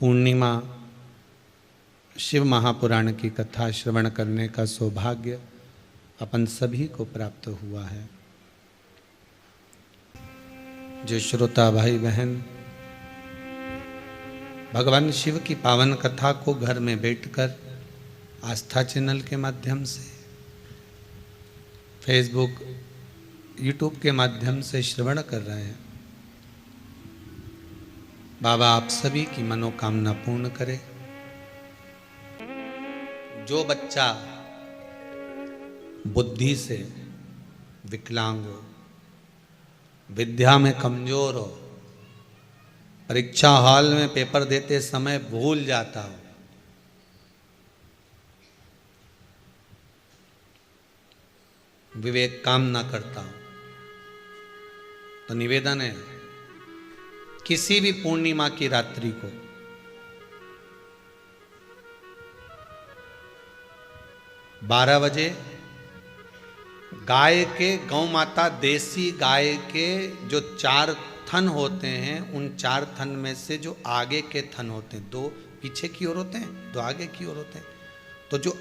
पूर्णिमा शिव महापुराण की कथा श्रवण करने का सौभाग्य अपन सभी को प्राप्त हुआ है। जो श्रोता भाई बहन भगवान शिव की पावन कथा को घर में बैठकर आस्था चैनल के माध्यम से, फेसबुक, यूट्यूब के माध्यम से श्रवण कर रहे हैं, बाबा आप सभी की मनोकामना पूर्ण करे। जो बच्चा बुद्धि से विकलांग हो, विद्या में कमजोर हो, परीक्षा हॉल में पेपर देते समय भूल जाता हो, विवेक काम ना करता हो, तो निवेदन है किसी भी पूर्णिमा की रात्रि को बारह बजे गाय के, गौ माता देसी गाय के जो 4 थन होते हैं, उन 4 थन में से जो आगे के थन होते हैं, 2 पीछे की ओर होते हैं, 2 आगे की ओर होते हैं, तो जो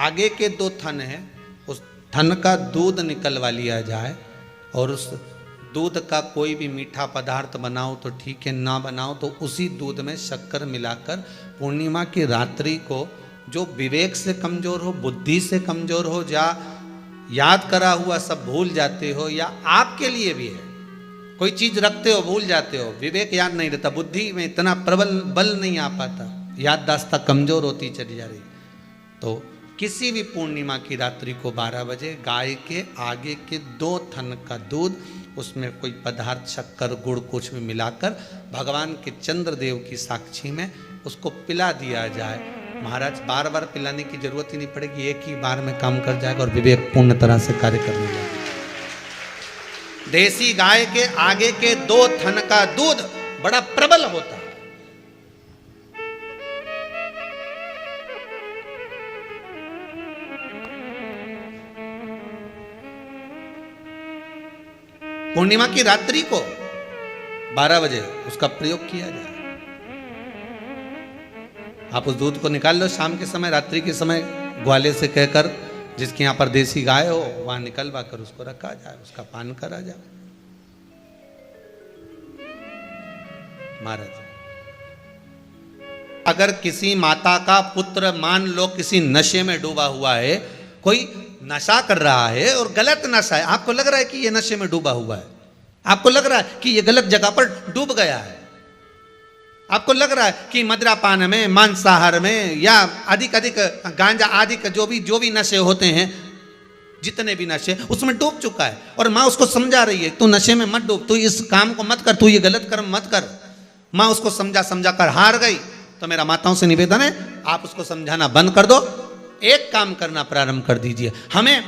आगे के 2 थन हैं उस थन का दूध निकलवा लिया जाए और उस दूध का कोई भी मीठा पदार्थ बनाओ तो ठीक है, ना बनाओ तो उसी दूध में शक्कर मिलाकर पूर्णिमा की रात्रि को जो विवेक से कमजोर हो, बुद्धि से कमजोर हो, या याद करा हुआ सब भूल जाते हो, या आपके लिए भी है कोई चीज रखते हो भूल जाते हो, विवेक याद नहीं रहता, बुद्धि में इतना प्रबल बल नहीं आ पाता, याददाश्त कमजोर होती चली जा रही, तो किसी भी पूर्णिमा की रात्रि को 12 बजे गाय के आगे के 2 थन का दूध, उसमें कोई पदार्थ शक्कर गुड़ कुछ भी मिलाकर भगवान के चंद्रदेव की साक्षी में उसको पिला दिया जाए। महाराज बार बार पिलाने की जरूरत ही नहीं पड़ेगी, एक ही बार में काम कर जाएगा और विवेक पूर्ण तरह से कार्य करने लगेगा। देसी गाय के आगे के 2 थन का दूध बड़ा प्रबल होता है। पूर्णिमा की रात्रि को 12 बजे उसका प्रयोग किया जाए। आप उस दूध को निकाल लो शाम के समय, रात्रि के समय ग्वाले से कहकर जिसके यहाँ पर देसी गाय हो वहां निकलवा कर उसको रखा जाए, उसका पान करा जाए। महाराज अगर किसी माता का पुत्र मान लो किसी नशे में डूबा हुआ है, कोई नशा कर रहा है और गलत नशा है, आपको लग रहा है कि ये नशे में डूबा हुआ है, आपको लग रहा है कि ये गलत जगह पर डूब गया है, आपको लग रहा है कि मदिरापान में, मांसाहार में या अधिक गांजा आदि का जो भी नशे होते हैं, जितने भी नशे उसमें डूब चुका है, और माँ उसको समझा रही है तू नशे में मत डूब, तू इस काम को मत कर, तू ये गलत कर्म मत कर। माँ उसको समझा कर हार गई, तो मेरा माताओं से निवेदन है आप उसको समझाना बंद कर दो, एक काम करना प्रारंभ कर दीजिए। हमें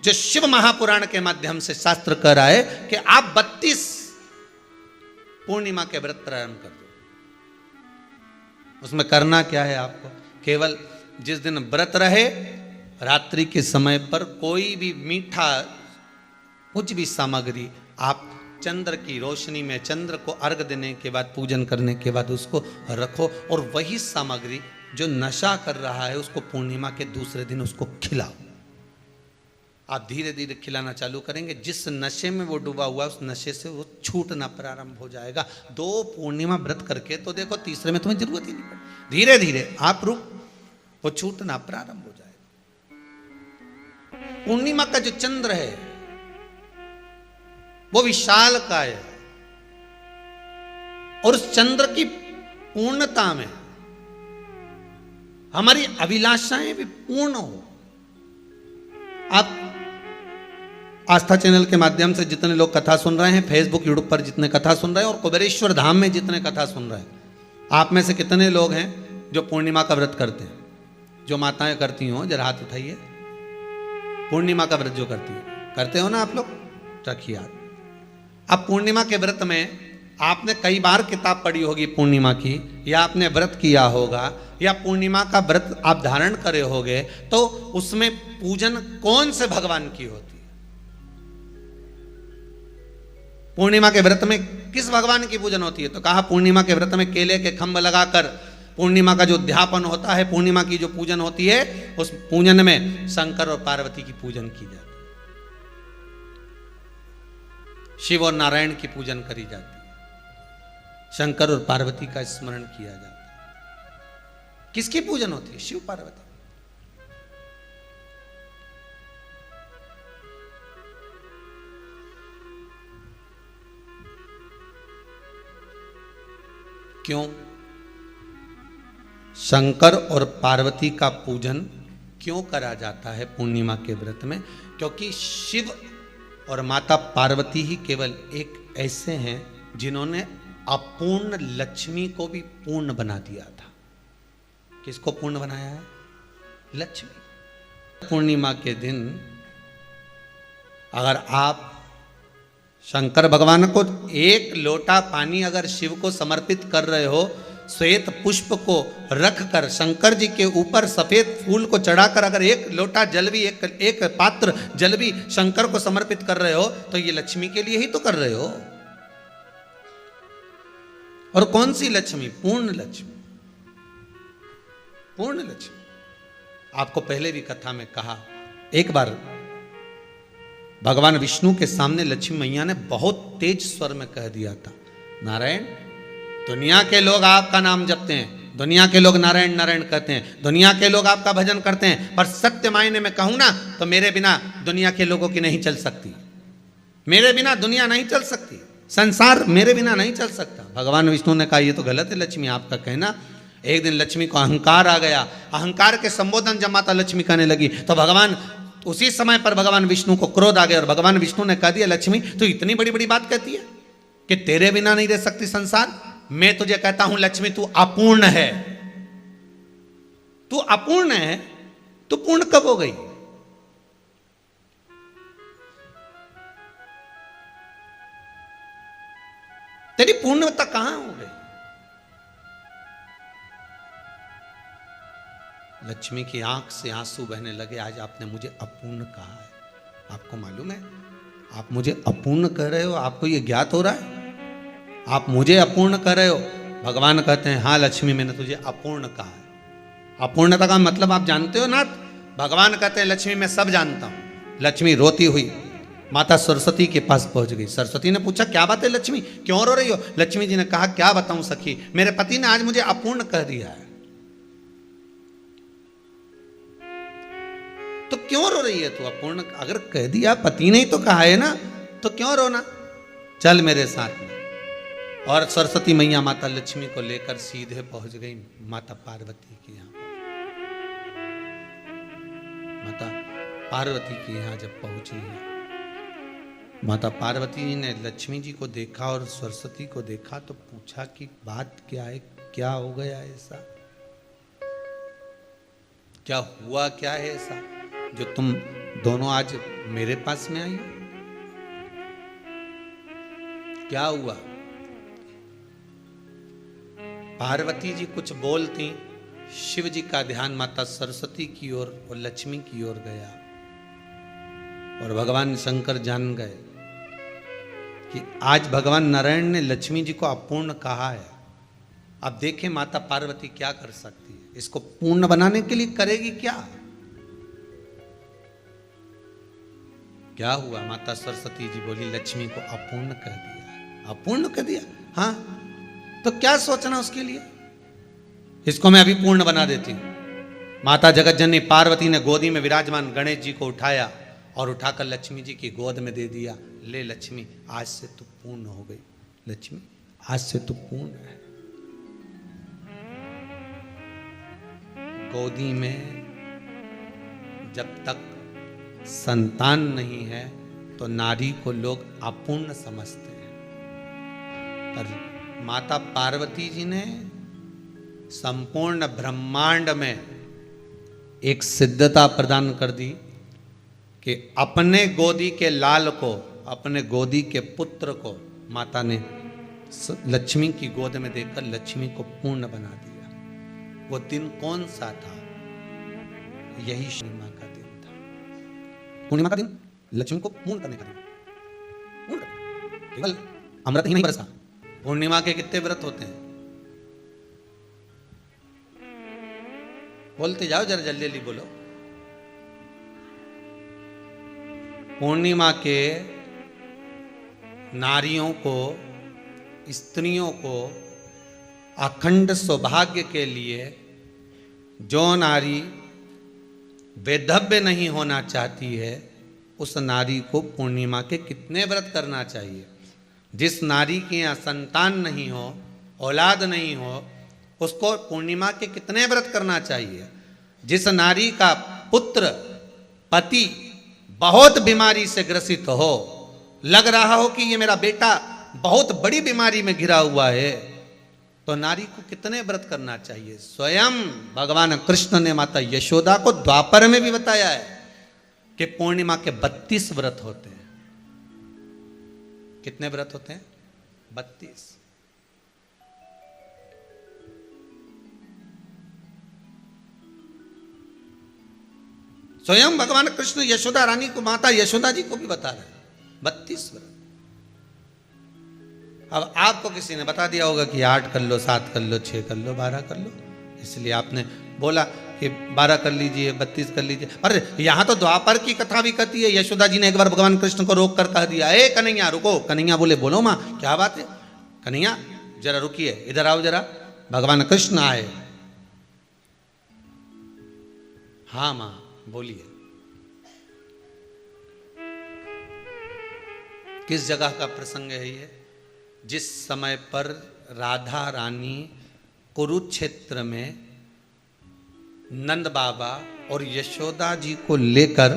जो शिव महापुराण के माध्यम से शास्त्र कह रहा है कि आप 32 पूर्णिमा के व्रत प्रारंभ कर दो। उसमें करना क्या है, आपको केवल जिस दिन व्रत रहे रात्रि के समय पर कोई भी मीठा कुछ भी सामग्री आप चंद्र की रोशनी में, चंद्र को अर्घ देने के बाद, पूजन करने के बाद उसको रखो, और वही सामग्री जो नशा कर रहा है उसको पूर्णिमा के दूसरे दिन उसको खिलाओ। आप धीरे धीरे खिलाना चालू करेंगे, जिस नशे में वो डूबा हुआ उस नशे से वो छूटना प्रारंभ हो जाएगा। 2 पूर्णिमा व्रत करके तो देखो, तीसरे में तुम्हें जरूरत ही नहीं पड़ेगी, धीरे धीरे आप वो छूटना प्रारंभ हो जाएगा। पूर्णिमा का जो चंद्र है वो विशाल काय है, और उस चंद्र की पूर्णता में हमारी अभिलाषाएं भी पूर्ण हो। आप आस्था चैनल के माध्यम से जितने लोग कथा सुन रहे हैं, फेसबुक यूट्यूब पर जितने कथा सुन रहे हैं, और कुबेरेश्वर धाम में जितने कथा सुन रहे हैं, आप में से कितने लोग हैं जो पूर्णिमा का व्रत करते हैं? जो माताएं करती हो जरा हाथ उठाइए। पूर्णिमा का व्रत जो करती है, करते हो ना आप लोग? रखिए हाथ। अब पूर्णिमा के व्रत में आपने कई बार किताब पढ़ी होगी पूर्णिमा की, या आपने व्रत किया होगा, या पूर्णिमा का व्रत आप धारण करे होगे, तो उसमें पूजन कौन से भगवान की होती है? पूर्णिमा के व्रत में किस भगवान की पूजन होती है? तो कहा पूर्णिमा के व्रत में केले के खंभ लगाकर पूर्णिमा का जो उद्यापन होता है, पूर्णिमा की जो पूजन होती है, उस पूजन में शंकर और पार्वती की पूजन की जाती है, शिव और नारायण की पूजन करी जाती है, शंकर और पार्वती का स्मरण किया जाता है। किसकी पूजन होती है? शिव पार्वती। क्यों शंकर और पार्वती का पूजन क्यों करा जाता है पूर्णिमा के व्रत में? क्योंकि शिव और माता पार्वती ही केवल एक ऐसे हैं जिन्होंने अपूर्ण लक्ष्मी को भी पूर्ण बना दिया था। किसको पूर्ण बनाया है? लक्ष्मी। पूर्णिमा के दिन अगर आप शंकर भगवान को एक लोटा पानी अगर शिव को समर्पित कर रहे हो, श्वेत पुष्प को रखकर शंकर जी के ऊपर सफेद फूल को चढ़ाकर अगर एक लोटा जल भी, एक पात्र जल भी शंकर को समर्पित कर रहे हो, तो ये लक्ष्मी के लिए ही तो कर रहे हो। और कौन सी लक्ष्मी? पूर्ण लक्ष्मी। पूर्ण लक्ष्मी। आपको पहले भी कथा में कहा, एक बार भगवान विष्णु के सामने लक्ष्मी मैया ने बहुत तेज स्वर में कह दिया था, नारायण, दुनिया के लोग आपका नाम जपते हैं, दुनिया के लोग नारायण नारायण कहते हैं, दुनिया के लोग आपका भजन करते हैं, पर सत्य मायने में कहूं ना तो मेरे बिना दुनिया के लोगों की नहीं चल सकती, मेरे बिना दुनिया नहीं चल सकती, संसार मेरे बिना नहीं चल सकता। भगवान विष्णु ने कहा, ये तो गलत है लक्ष्मी आपका कहना। एक दिन लक्ष्मी को अहंकार आ गया, अहंकार के संबोधन जब माता लक्ष्मी कहने लगी तो भगवान, उसी समय पर भगवान विष्णु को क्रोध आ गया और भगवान विष्णु ने कह दिया, लक्ष्मी तू इतनी बड़ी बड़ी बात कहती है कि तेरे बिना नहीं रह सकती संसार। मैं तुझे कहता हूं लक्ष्मी, तू अपूर्ण है, तू अपूर्ण है, तू पूर्ण कब हो गई? तेरी पूर्णता कहां हो गई? लक्ष्मी की आंख से आंसू बहने लगे। आज आपने मुझे अपूर्ण कहा है, आपको मालूम है आप मुझे अपूर्ण कह रहे हो? आपको ये ज्ञात हो रहा है आप मुझे अपूर्ण कह रहे हो? भगवान कहते हैं, हाँ लक्ष्मी, मैंने तुझे अपूर्ण कहा है। अपूर्णता का मतलब आप जानते हो ना? भगवान कहते हैं, लक्ष्मी मैं सब जानता हूं। लक्ष्मी रोती हुई माता सरस्वती के पास पहुंच गई। सरस्वती ने पूछा, क्या बात है लक्ष्मी, क्यों रो रही हो? लक्ष्मी जी ने कहा, क्या बताऊं सखी, मेरे पति ने आज मुझे अपूर्ण कह दिया है। तो क्यों रो रही है तू? अपूर्ण अगर कह दिया, पति ने ही तो कहा है ना, तो क्यों रोना? चल मेरे साथ में। और सरस्वती मैया माता लक्ष्मी को लेकर सीधे पहुंच गई माता पार्वती के यहाँ। माता पार्वती के यहाँ जब पहुंची है, माता पार्वती ने लक्ष्मी जी को देखा और सरस्वती को देखा तो पूछा कि बात क्या है, क्या हो गया ऐसा, क्या हुआ, क्या है ऐसा जो तुम दोनों आज मेरे पास में आई हो? क्या हुआ? पार्वती जी कुछ बोलती, शिव जी का ध्यान माता सरस्वती की ओर और लक्ष्मी की ओर गया और भगवान शंकर जान गए कि आज भगवान नारायण ने लक्ष्मी जी को अपूर्ण कहा है। अब देखें माता पार्वती क्या कर सकती है, इसको पूर्ण बनाने के लिए करेगी क्या? क्या हुआ? माता सरस्वती जी बोली, लक्ष्मी को अपूर्ण कह दिया। अपूर्ण कह दिया? हाँ, तो क्या सोचना उसके लिए, इसको मैं अभी पूर्ण बना देती हूं। माता जगत जननी पार्वती ने गोदी में विराजमान गणेश जी को उठाया और उठाकर लक्ष्मी जी की गोद में दे दिया। ले लक्ष्मी, आज से तू पूर्ण हो गई। लक्ष्मी, आज से तू पूर्ण है। गोदी में जब तक संतान नहीं है तो नारी को लोग अपूर्ण समझते हैं, पर माता पार्वती जी ने संपूर्ण ब्रह्मांड में एक सिद्धता प्रदान कर दी कि अपने गोदी के लाल को, अपने गोदी के पुत्र को माता ने लक्ष्मी की गोद में देकर लक्ष्मी को पूर्ण बना दिया। वो दिन कौन सा था? यही पूर्णिमा का दिन था। पूर्णिमा का दिन लक्ष्मी को पूर्ण करने का दिन। पूर्ण केवल अमृत ही नहीं बरसा। पूर्णिमा के कितने व्रत होते हैं? बोलते जाओ, जरा जल्दी जल्दी बोलो। पूर्णिमा के नारियों को, स्त्रियों को अखंड सौभाग्य के लिए जो नारी वैधव्य नहीं होना चाहती है, उस नारी को पूर्णिमा के कितने व्रत करना चाहिए। जिस नारी के यहाँ संतान नहीं हो, औलाद नहीं हो, उसको पूर्णिमा के कितने व्रत करना चाहिए। जिस नारी का पुत्र, पति बहुत बीमारी से ग्रसित हो, लग रहा हो कि ये मेरा बेटा बहुत बड़ी बीमारी में घिरा हुआ है, तो नारी को कितने व्रत करना चाहिए। स्वयं भगवान कृष्ण ने माता यशोदा को द्वापर में भी बताया है कि पूर्णिमा के 32 व्रत होते हैं। कितने व्रत होते हैं? 32। स्वयं भगवान कृष्ण यशोदा रानी को, माता यशोदा जी को भी बता रहे हैं 32 व्रत। अब आपको किसी ने बता दिया होगा कि 8 कर लो, 7 कर लो, 6 कर लो, 12 कर लो, इसलिए आपने बोला कि 12 कर लीजिए, 32 कर लीजिए। अरे यहां तो द्वापर की कथा भी कहती है। यशोदा जी ने एक बार भगवान कृष्ण को रोक कर कह दिया, ए कन्हैया रुको। कन्हैया बोले, बोलो माँ क्या बात है। कन्हैया जरा रुकिए, इधर आओ जरा। भगवान कृष्ण आए। हाँ माँ बोलिए। किस जगह का प्रसंग है ये? जिस समय पर राधा रानी कुरुक्षेत्र में नंद बाबा और यशोदा जी को लेकर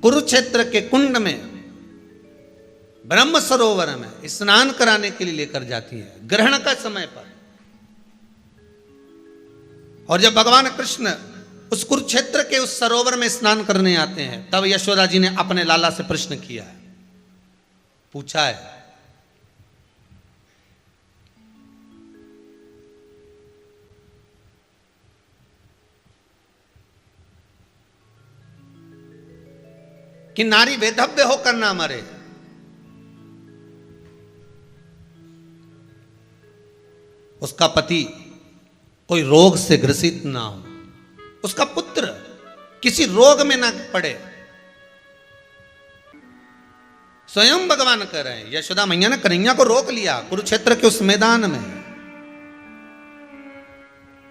कुरुक्षेत्र के कुंड में, ब्रह्म सरोवर में स्नान कराने के लिए लेकर जाती है, ग्रहण का समय पर। और जब भगवान कृष्ण उस कुरुक्षेत्र के उस सरोवर में स्नान करने आते हैं, तब यशोदा जी ने अपने लाला से प्रश्न किया है, पूछा है कि नारी वैधव्य होकर ना मरे। उसका पति कोई रोग से ग्रसित ना हो, उसका पुत्र किसी रोग में ना पड़े। स्वयं भगवान कह रहे हैं, यशोदा मैया ने कन्हैया को रोक लिया कुरुक्षेत्र के उस मैदान में।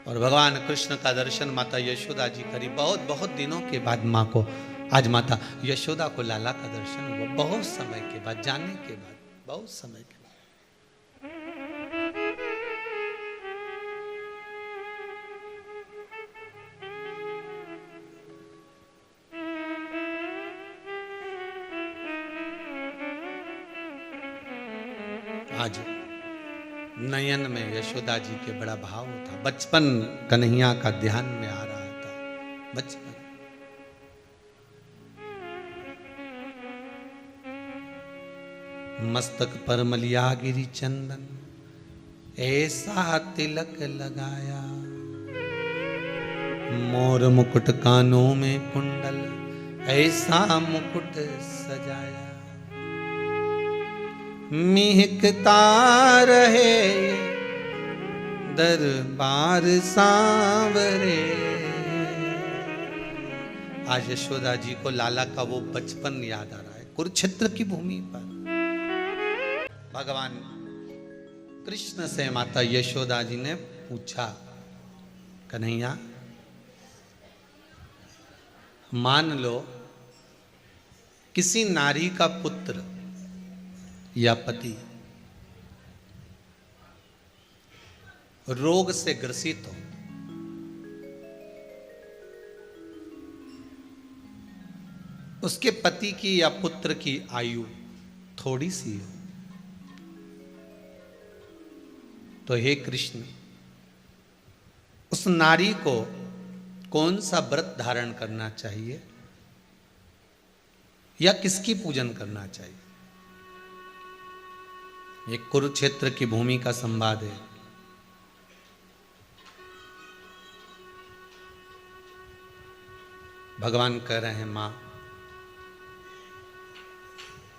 और भगवान कृष्ण का दर्शन माता यशोदा जी करी। बहुत बहुत दिनों के बाद माँ को, आज माता यशोदा को लाला का दर्शन हुआ। बहुत समय के बाद, जाने के बाद, बहुत समय के बाद। आज नयन में यशोदा जी के बड़ा भाव था। बचपन कन्हैया का ध्यान में आ रहा था। बचपन मस्तक पर मलिया गिरी चंदन, ऐसा तिलक लगाया, मोर मुकुट कानों में कुंडल, ऐसा मुकुट सजाया, महकता रहे दरबार सांवरे। आज यशोदा जी को लाला का वो बचपन याद आ रहा है। कुरुक्षेत्र की भूमि पर भगवान कृष्ण से माता यशोदा जी ने पूछा, कन्हैया मान लो किसी नारी का पुत्र या पति रोग से ग्रसित हो, उसके पति की या पुत्र की आयु थोड़ी सी हो, तो हे कृष्ण उस नारी को कौन सा व्रत धारण करना चाहिए या किसकी पूजन करना चाहिए। ये कुरुक्षेत्र की भूमि का संवाद है। भगवान कह रहे हैं, मां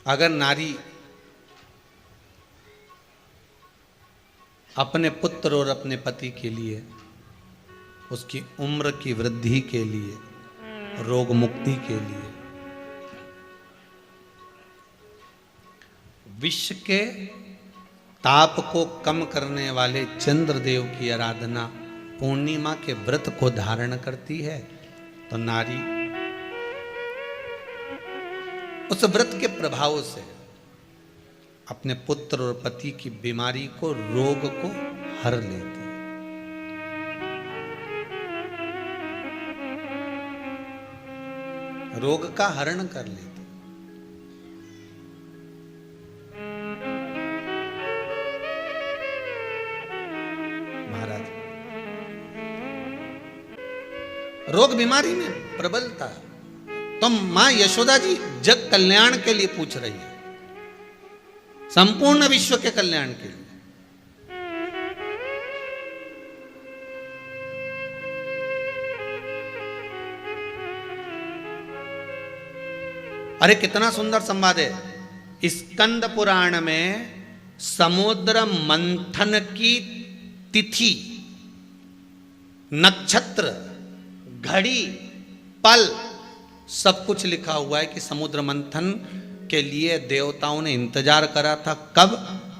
अगर नारी अपने पुत्र और अपने पति के लिए उसकी उम्र की वृद्धि के लिए, रोग मुक्ति के लिए। विश्व के ताप को कम करने वाले चंद्रदेव की आराधना पूर्णिमा के व्रत को धारण करती है तो नारी उस व्रत के प्रभाव से अपने पुत्र और पति की बीमारी को, रोग को हर लेती है। रोग का हरण कर लेती। महाराज, रोग बीमारी में प्रबलता तो मां यशोदा जी जग कल्याण के लिए पूछ रही है, संपूर्ण विश्व के कल्याण के लिए। अरे कितना सुंदर संवाद है। स्कंद पुराण में समुद्र मंथन की तिथि, नक्षत्र, घड़ी, पल सब कुछ लिखा हुआ है कि समुद्र मंथन के लिए देवताओं ने इंतजार करा था। कब?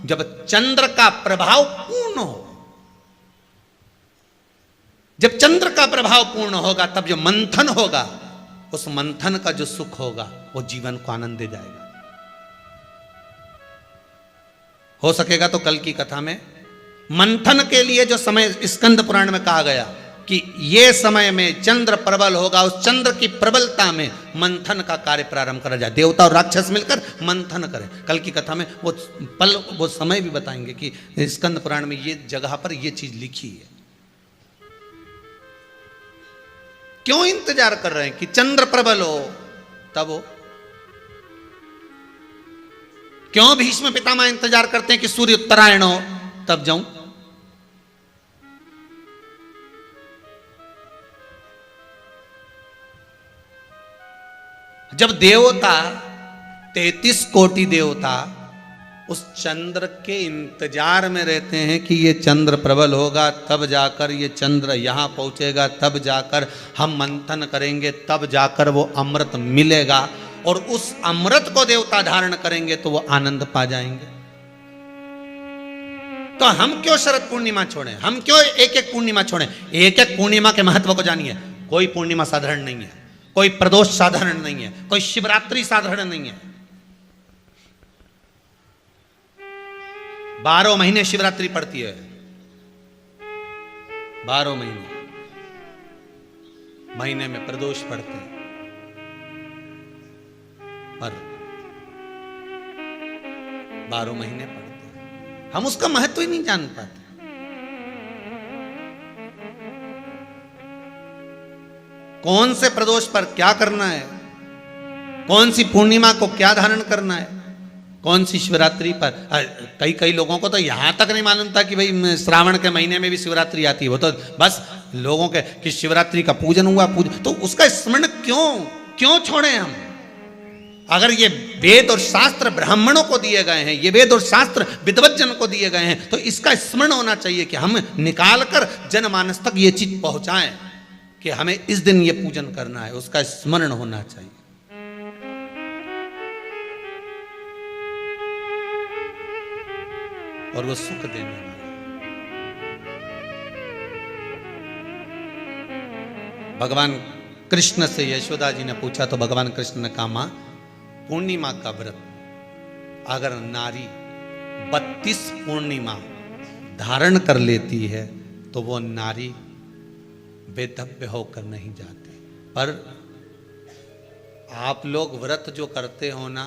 जब चंद्र का प्रभाव पूर्ण हो। जब चंद्र का प्रभाव पूर्ण होगा तब जो मंथन होगा, उस मंथन का जो सुख होगा वो जीवन को आनंद दे जाएगा। हो सकेगा तो कल की कथा में मंथन के लिए जो समय स्कंद पुराण में कहा गया कि ये समय में चंद्र प्रबल होगा, उस चंद्र की प्रबलता में मंथन का कार्य प्रारंभ करा जाए। देवता और राक्षस मिलकर मंथन करें। कल की कथा में वो पल, वो समय भी बताएंगे कि स्कंद पुराण में ये जगह पर ये चीज लिखी है। क्यों इंतजार कर रहे हैं कि चंद्र प्रबल हो तब हो? क्यों भीष्म पितामह इंतजार करते हैं कि सूर्य उत्तरायण हो तब जाऊं? जब देवता 33 कोटि देवता उस चंद्र के इंतजार में रहते हैं कि ये चंद्र प्रबल होगा तब जाकर ये चंद्र यहां पहुंचेगा, तब जाकर हम मंथन करेंगे, तब जाकर वो अमृत मिलेगा और उस अमृत को देवता धारण करेंगे तो वो आनंद पा जाएंगे। तो हम क्यों शरद पूर्णिमा छोड़ें? हम क्यों एक एक पूर्णिमा छोड़ें? एक एक पूर्णिमा के महत्व को जानिए। कोई पूर्णिमा साधारण नहीं है, कोई प्रदोष साधारण नहीं है, कोई शिवरात्रि साधारण नहीं है। 12 महीने शिवरात्रि पड़ती है, 12 महीने में प्रदोष पड़ते हैं, पर 12 महीने पड़ते हैं। हम उसका महत्व ही नहीं जान पाते। कौन से प्रदोष पर क्या करना है, कौन सी पूर्णिमा को क्या धारण करना है, कौन सी शिवरात्रि पर। कई लोगों को तो यहां तक नहीं मालूम था कि भाई श्रावण के महीने में भी शिवरात्रि आती है। वो तो बस लोगों के कि शिवरात्रि का पूजन हुआ, तो उसका स्मरण क्यों छोड़े हम? अगर ये वेद और शास्त्र ब्राह्मणों को दिए गए हैं, ये वेद और शास्त्र विद्वज्जन को दिए गए हैं, तो इसका स्मरण होना चाहिए कि हम निकालकर जनमानस तक ये चीज पहुंचाएं कि हमें इस दिन ये पूजन करना है। उसका स्मरण होना चाहिए। और वो सुख देने वाला। भगवान कृष्ण से यशोदा जी ने पूछा तो भगवान कृष्ण ने कहा, मां पूर्णिमा का व्रत अगर नारी 32 पूर्णिमा धारण कर लेती है तो वो नारी बेधव्य होकर नहीं जाती। पर आप लोग व्रत जो करते हो ना,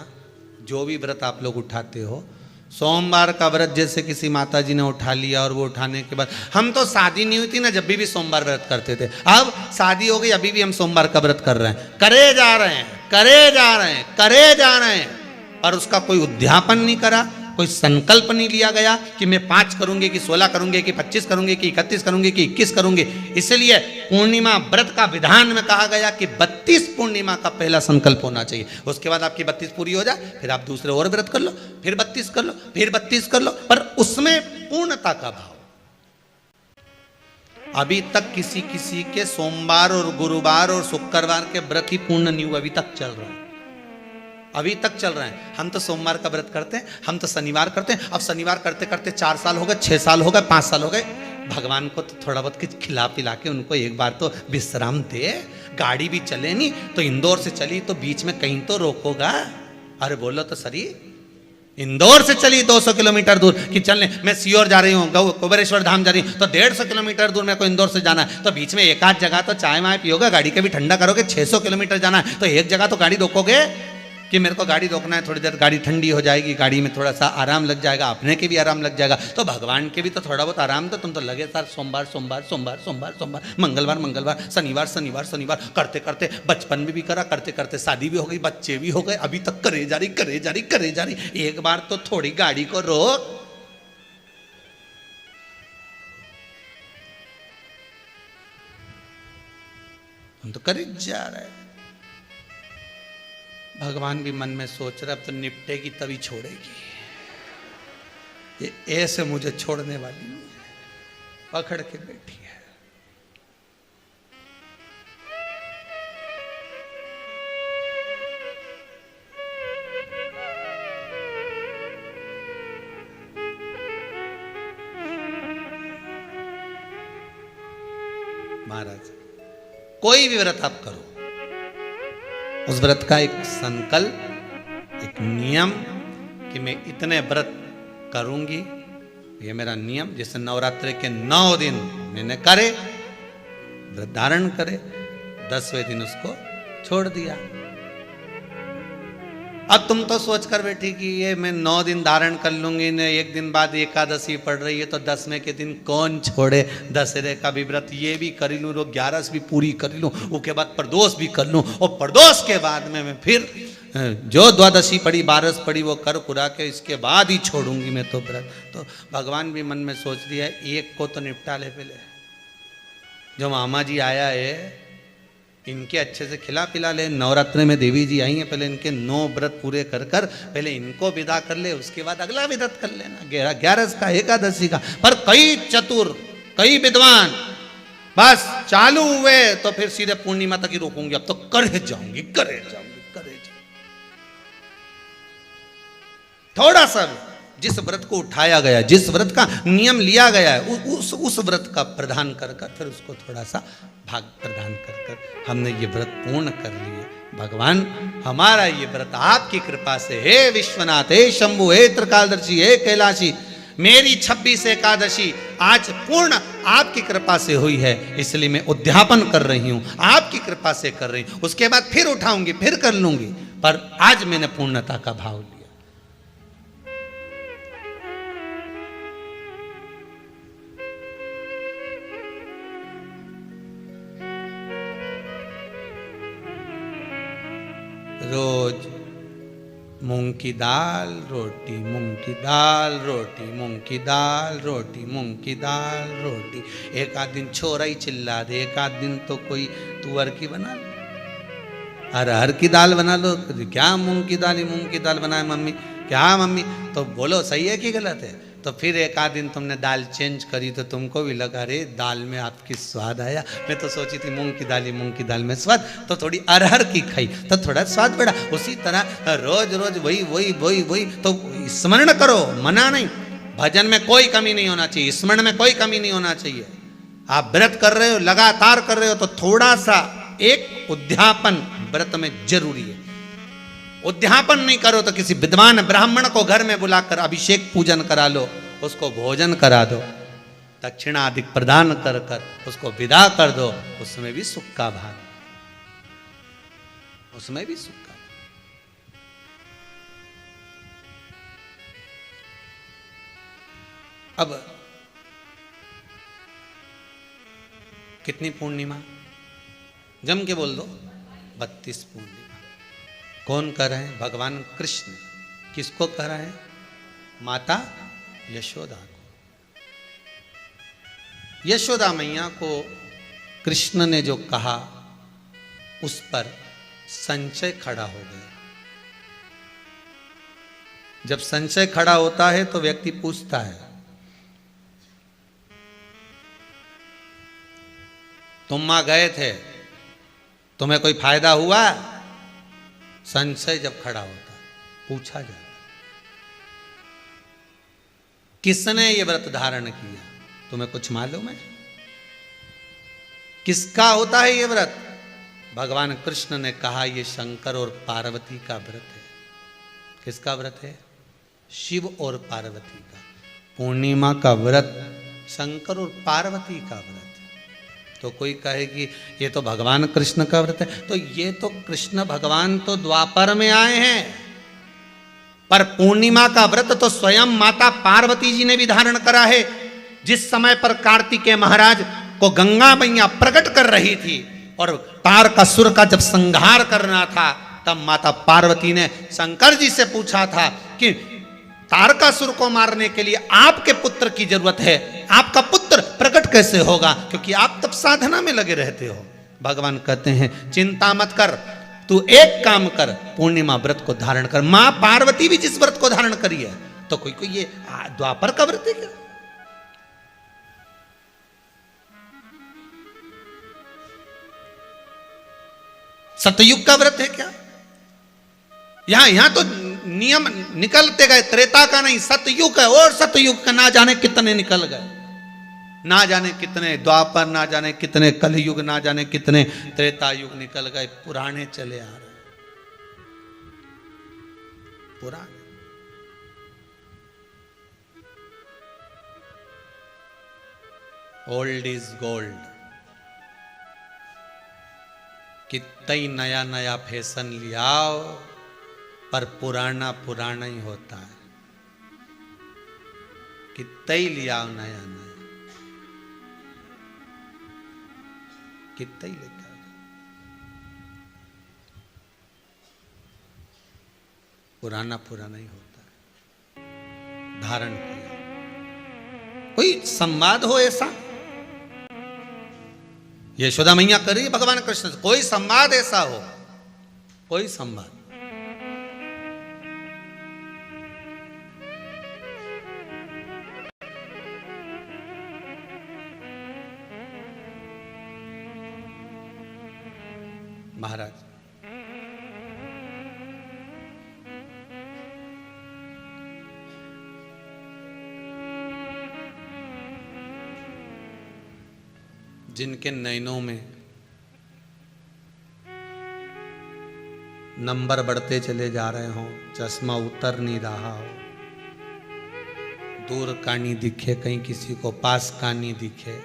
जो भी व्रत आप लोग उठाते हो, सोमवार का व्रत जैसे किसी माता जी ने उठा लिया और वो उठाने के बाद, हम तो शादी नहीं हुई थी ना जब भी सोमवार व्रत करते थे, अब शादी हो गई अभी भी हम सोमवार का व्रत कर रहे हैं, करे जा रहे हैं, पर उसका कोई उद्यापन नहीं करा, कोई संकल्प नहीं लिया गया कि मैं 5 करूंगी कि 16 करूंगी कि 25 करूंगी कि 31 करूंगी कि 21 करूंगी। इसलिए पूर्णिमा व्रत का विधान में कहा गया कि 32 पूर्णिमा का पहला संकल्प होना चाहिए। उसके बाद आपकी 32 पूरी हो जाए, फिर आप दूसरे और व्रत कर लो, फिर 32 कर लो, फिर 32 कर लो, पर उसमें पूर्णता का भाव। अभी तक किसी किसी के सोमवार और गुरुवार और शुक्रवार के व्रत ही पूर्ण नहीं हुआ, अभी तक चल रहा है, अभी तक चल रहा है। हम तो सोमवार का व्रत करते हैं, हम तो शनिवार करते हैं, अब शनिवार करते करते 4 साल हो गए, 6 साल हो गए, 5 साल हो गए। भगवान को तो थोड़ा बहुत कुछ खिला पिला के उनको एक बार तो विश्राम दे। गाड़ी भी चले नहीं तो इंदौर से चली तो बीच में कहीं तो रोकोगा। अरे बोलो तो सही, इंदौर से चली 200 किलोमीटर दूर कि चलने, मैं सीहोर जा रही हूँ, कुबेरेश्वर धाम जा रही हूँ, तो 150 किलोमीटर दूर मेरे को इंदौर से जाना है, तो बीच में एक आध जगह तो चाय वाय पियोगे, गाड़ी के भी ठंडा करोगे। 600 किलोमीटर जाना है तो एक जगह तो गाड़ी रोकोगे कि मेरे को गाड़ी रोकना है, थोड़ी देर गाड़ी ठंडी हो जाएगी, गाड़ी में थोड़ा सा आराम लग जाएगा, अपने के भी आराम लग जाएगा, तो भगवान के भी तो थोड़ा बहुत आराम दो। तुम तो लगे सर सोमवार सोमवार सोमवार सोमवार सोमवार, मंगलवार मंगलवार, शनिवार शनिवार शनिवार करते करते बचपन में भी करा, करते करते शादी भी हो गई, बच्चे भी हो गए, अभी तक करे जा रही करे जा रही करे जा रही। एक बार तो थोड़ी गाड़ी को रोक। हम तो कर जा रहे हैं। भगवान भी मन में सोच रहा अब तो निपटेगी तभी छोड़ेगी, ये ऐसे मुझे छोड़ने वाली नहीं है, पकड़ के बैठी है। महाराज कोई भी व्रत आप करो, उस व्रत का एक संकल्प, एक नियम कि मैं इतने व्रत करूंगी, ये मेरा नियम। जैसे नवरात्रि के 9 दिन मैंने करे, व्रत धारण करे, 10वें दिन उसको छोड़ दिया। अब तुम तो सोच कर बैठी कि ये मैं 9 दिन धारण कर लूंगी न, एक दिन बाद एकादशी पड़ रही है तो 10वें के दिन कौन छोड़े, दशहरे का भी व्रत ये भी कर लूँ, 11 भी पूरी कर लूँ, उसके बाद प्रदोष भी कर लूँ, और प्रदोष के बाद में मैं फिर जो द्वादशी पड़ी 12 पड़ी वो कर कुरा के इसके बाद ही छोड़ूंगी मैं तो व्रत। तो भगवान भी मन में सोच दिया एक को तो निपटा ले पहले, जो मामा जी आया है इनके अच्छे से खिला पिला ले। नवरात्रि में देवी जी आई हैं, पहले इनके 9 व्रत पूरे कर कर पहले इनको विदा कर ले, उसके बाद अगला व्रत कर लेना 11 का, एकादशी का। पर कई चतुर, कई विद्वान बस चालू हुए तो फिर सीधे पूर्णिमा तक ही रोकूंगी, अब तो करे जाऊंगी करे जाऊंगी करे जाऊंगी। थोड़ा सा जिस व्रत को उठाया गया, जिस व्रत का नियम लिया गया है, उस व्रत का प्रदान कर कर फिर उसको थोड़ा सा भाग प्रदान कर कर हमने ये व्रत पूर्ण कर लिए। भगवान हमारा ये व्रत आपकी कृपा से, हे विश्वनाथ, हे शंभु, हे त्रिकालदर्शी, हे कैलाशी, मेरी 26 एकादशी आज पूर्ण आपकी कृपा से हुई है, इसलिए मैं उद्यापन कर रही हूं, आपकी कृपा से कर रही हूं। उसके बाद फिर उठाऊंगी, फिर कर लूंगी, पर आज मैंने पूर्णता का भाव लिया। रोज मूंग की दाल रोटी, मूंग की दाल रोटी, मूंग की दाल रोटी, मूंग की दाल रोटी। एक आध दिन छोरा ही चिल्ला दे, एक आध दिन तो कोई तुअर की बना लो, अरहर की दाल बना लो। क्या मूंग की दाल ही मूंग की दाल बनाए मम्मी, क्या मम्मी? तो बोलो सही है कि गलत है? तो फिर एक आध दिन तुमने दाल चेंज करी तो तुमको भी लगा रे दाल में आपकी स्वाद आया। मैं तो सोची थी मूंग की दाल ही मूंग की दाल में स्वाद, तो थोड़ी अरहर की खाई तो थोड़ा स्वाद बढ़ा। उसी तरह रोज रोज वही वही वही वही, तो स्मरण करो, मना नहीं। भजन में कोई कमी नहीं होना चाहिए, स्मरण में कोई कमी नहीं होना चाहिए। आप व्रत कर रहे हो, लगातार कर रहे हो, तो थोड़ा सा एक उद्यापन व्रत में जरूरी है। उद्यापन नहीं करो तो किसी विद्वान ब्राह्मण को घर में बुलाकर अभिषेक पूजन करा लो, उसको भोजन करा दो, दक्षिणादिक प्रदान कर कर उसको विदा कर दो, उसमें भी सुख का भाग, उसमें भी सुख का। अब कितनी पूर्णिमा? जम के बोल दो, 32 पूर्णिमा। कौन कर रहे हैं? भगवान कृष्ण। किसको कर रहे हैं? माता यशोदा को। यशोदा मैया को कृष्ण ने जो कहा उस पर संशय खड़ा हो गया। जब संशय खड़ा होता है तो व्यक्ति पूछता है तुम वहां गए थे, तुम्हें कोई फायदा हुआ? संशय जब खड़ा होता पूछा जाता किसने ये व्रत धारण किया, तुम्हें कुछ मालूम है? किसका होता है ये व्रत? भगवान कृष्ण ने कहा ये शंकर और पार्वती का व्रत है। किसका व्रत है? शिव और पार्वती का। पूर्णिमा का व्रत शंकर और पार्वती का व्रत। तो कोई कहे कि ये तो भगवान कृष्ण का व्रत है, तो ये तो कृष्ण भगवान तो द्वापर में आए हैं, पर पूर्णिमा का व्रत तो स्वयं माता पार्वती जी ने भी धारण करा है। जिस समय पर कार्तिकेय महाराज को गंगा मैया प्रकट कर रही थी और तारकासुर का जब संहार करना था, तब माता पार्वती ने शंकर जी से पूछा था कि तारकासुर को मारने के लिए आपके पुत्र की जरूरत है, आपका पुत्र प्रकट कैसे होगा, क्योंकि आप तब साधना में लगे रहते हो। भगवान कहते हैं चिंता मत कर, तू एक काम कर, पूर्णिमा व्रत को धारण कर। मां पार्वती भी जिस व्रत को धारण करी है, तो कोई ये द्वापर का व्रत है क्या? सतयुग का व्रत है क्या? यहां तो नियम निकलते गए, त्रेता का नहीं सतयुग है, और सतयुग का ना जाने कितने निकल गए, ना जाने कितने द्वापर, ना जाने कितने कलयुग, ना जाने कितने त्रेता युग निकल गए। पुराने चले आ रहे, पुराने। Old is gold. कितना ही नया नया फैशन लियाओ, पर पुराना पुराना ही होता है। कितना ही लियाओ नया नया, कितना ही लेकर पुराना पुराना ही होता है। धारण किया। कोई संवाद हो ऐसा? यशोदा मैया कर रही है भगवान कृष्ण से, कोई संवाद ऐसा हो, कोई संवाद? महाराज जिनके नैनों में नंबर बढ़ते चले जा रहे हो, चश्मा उतर नहीं रहा हो, दूर का नहीं दिखे, कहीं किसी को पास का नहीं दिखे,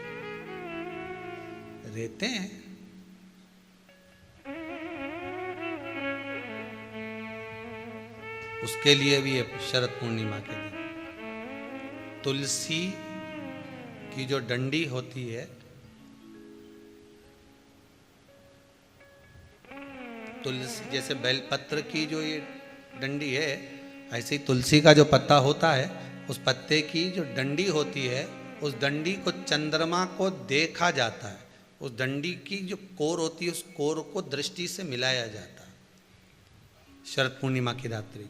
रहते हैं। उसके लिए भी शरद पूर्णिमा के दिन तुलसी की जो डंडी होती है, तुलसी जैसे बेलपत्र की जो ये डंडी है, ऐसे ही तुलसी का जो पत्ता होता है, उस पत्ते की जो डंडी होती है, उस डंडी को चंद्रमा को देखा जाता है। उस डंडी की जो कोर होती है, उस कोर को दृष्टि से मिलाया जाता है। शरद पूर्णिमा की रात्रि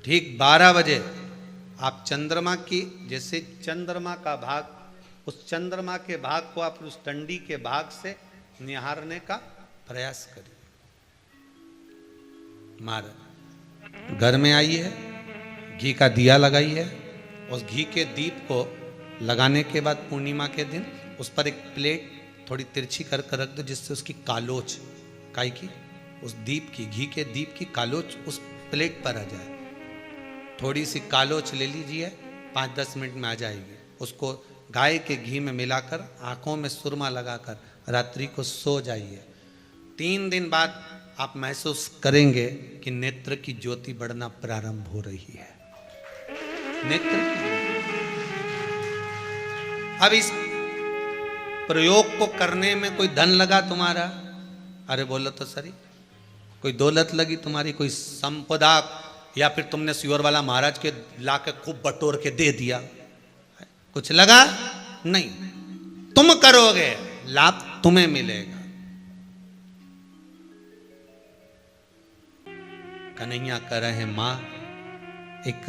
ठीक 12 बजे आप चंद्रमा की, जैसे चंद्रमा का भाग, उस चंद्रमा के भाग को आप उस डंडी के भाग से निहारने का प्रयास करिए। महाराज घर में आइए, घी का दिया लगाइए, उस घी के दीप को लगाने के बाद पूर्णिमा के दिन उस पर एक प्लेट थोड़ी तिरछी कर रख दो, जिससे उसकी कालोच, काई की, उस दीप की, घी के दीप की कालोच उस प्लेट पर आ जाए। थोड़ी सी कालोच ले लीजिए, 5-10 मिनट में आ जाएगी। उसको गाय के घी में मिलाकर आंखों में सुरमा लगाकर रात्रि को सो जाइए। 3 दिन बाद आप महसूस करेंगे कि नेत्र की ज्योति बढ़ना प्रारंभ हो रही है। नेत्र की। अब इस प्रयोग को करने में कोई धन लगा तुम्हारा? अरे बोलो तो सही। कोई दौलत लगी तुम्हारी, कोई संपदा, या फिर तुमने सियोर वाला महाराज के लाके खूब बटोर के दे दिया, कुछ लगा? नहीं। तुम करोगे, लाभ तुम्हें मिलेगा। कन्हैया कह रहे हैं, मां एक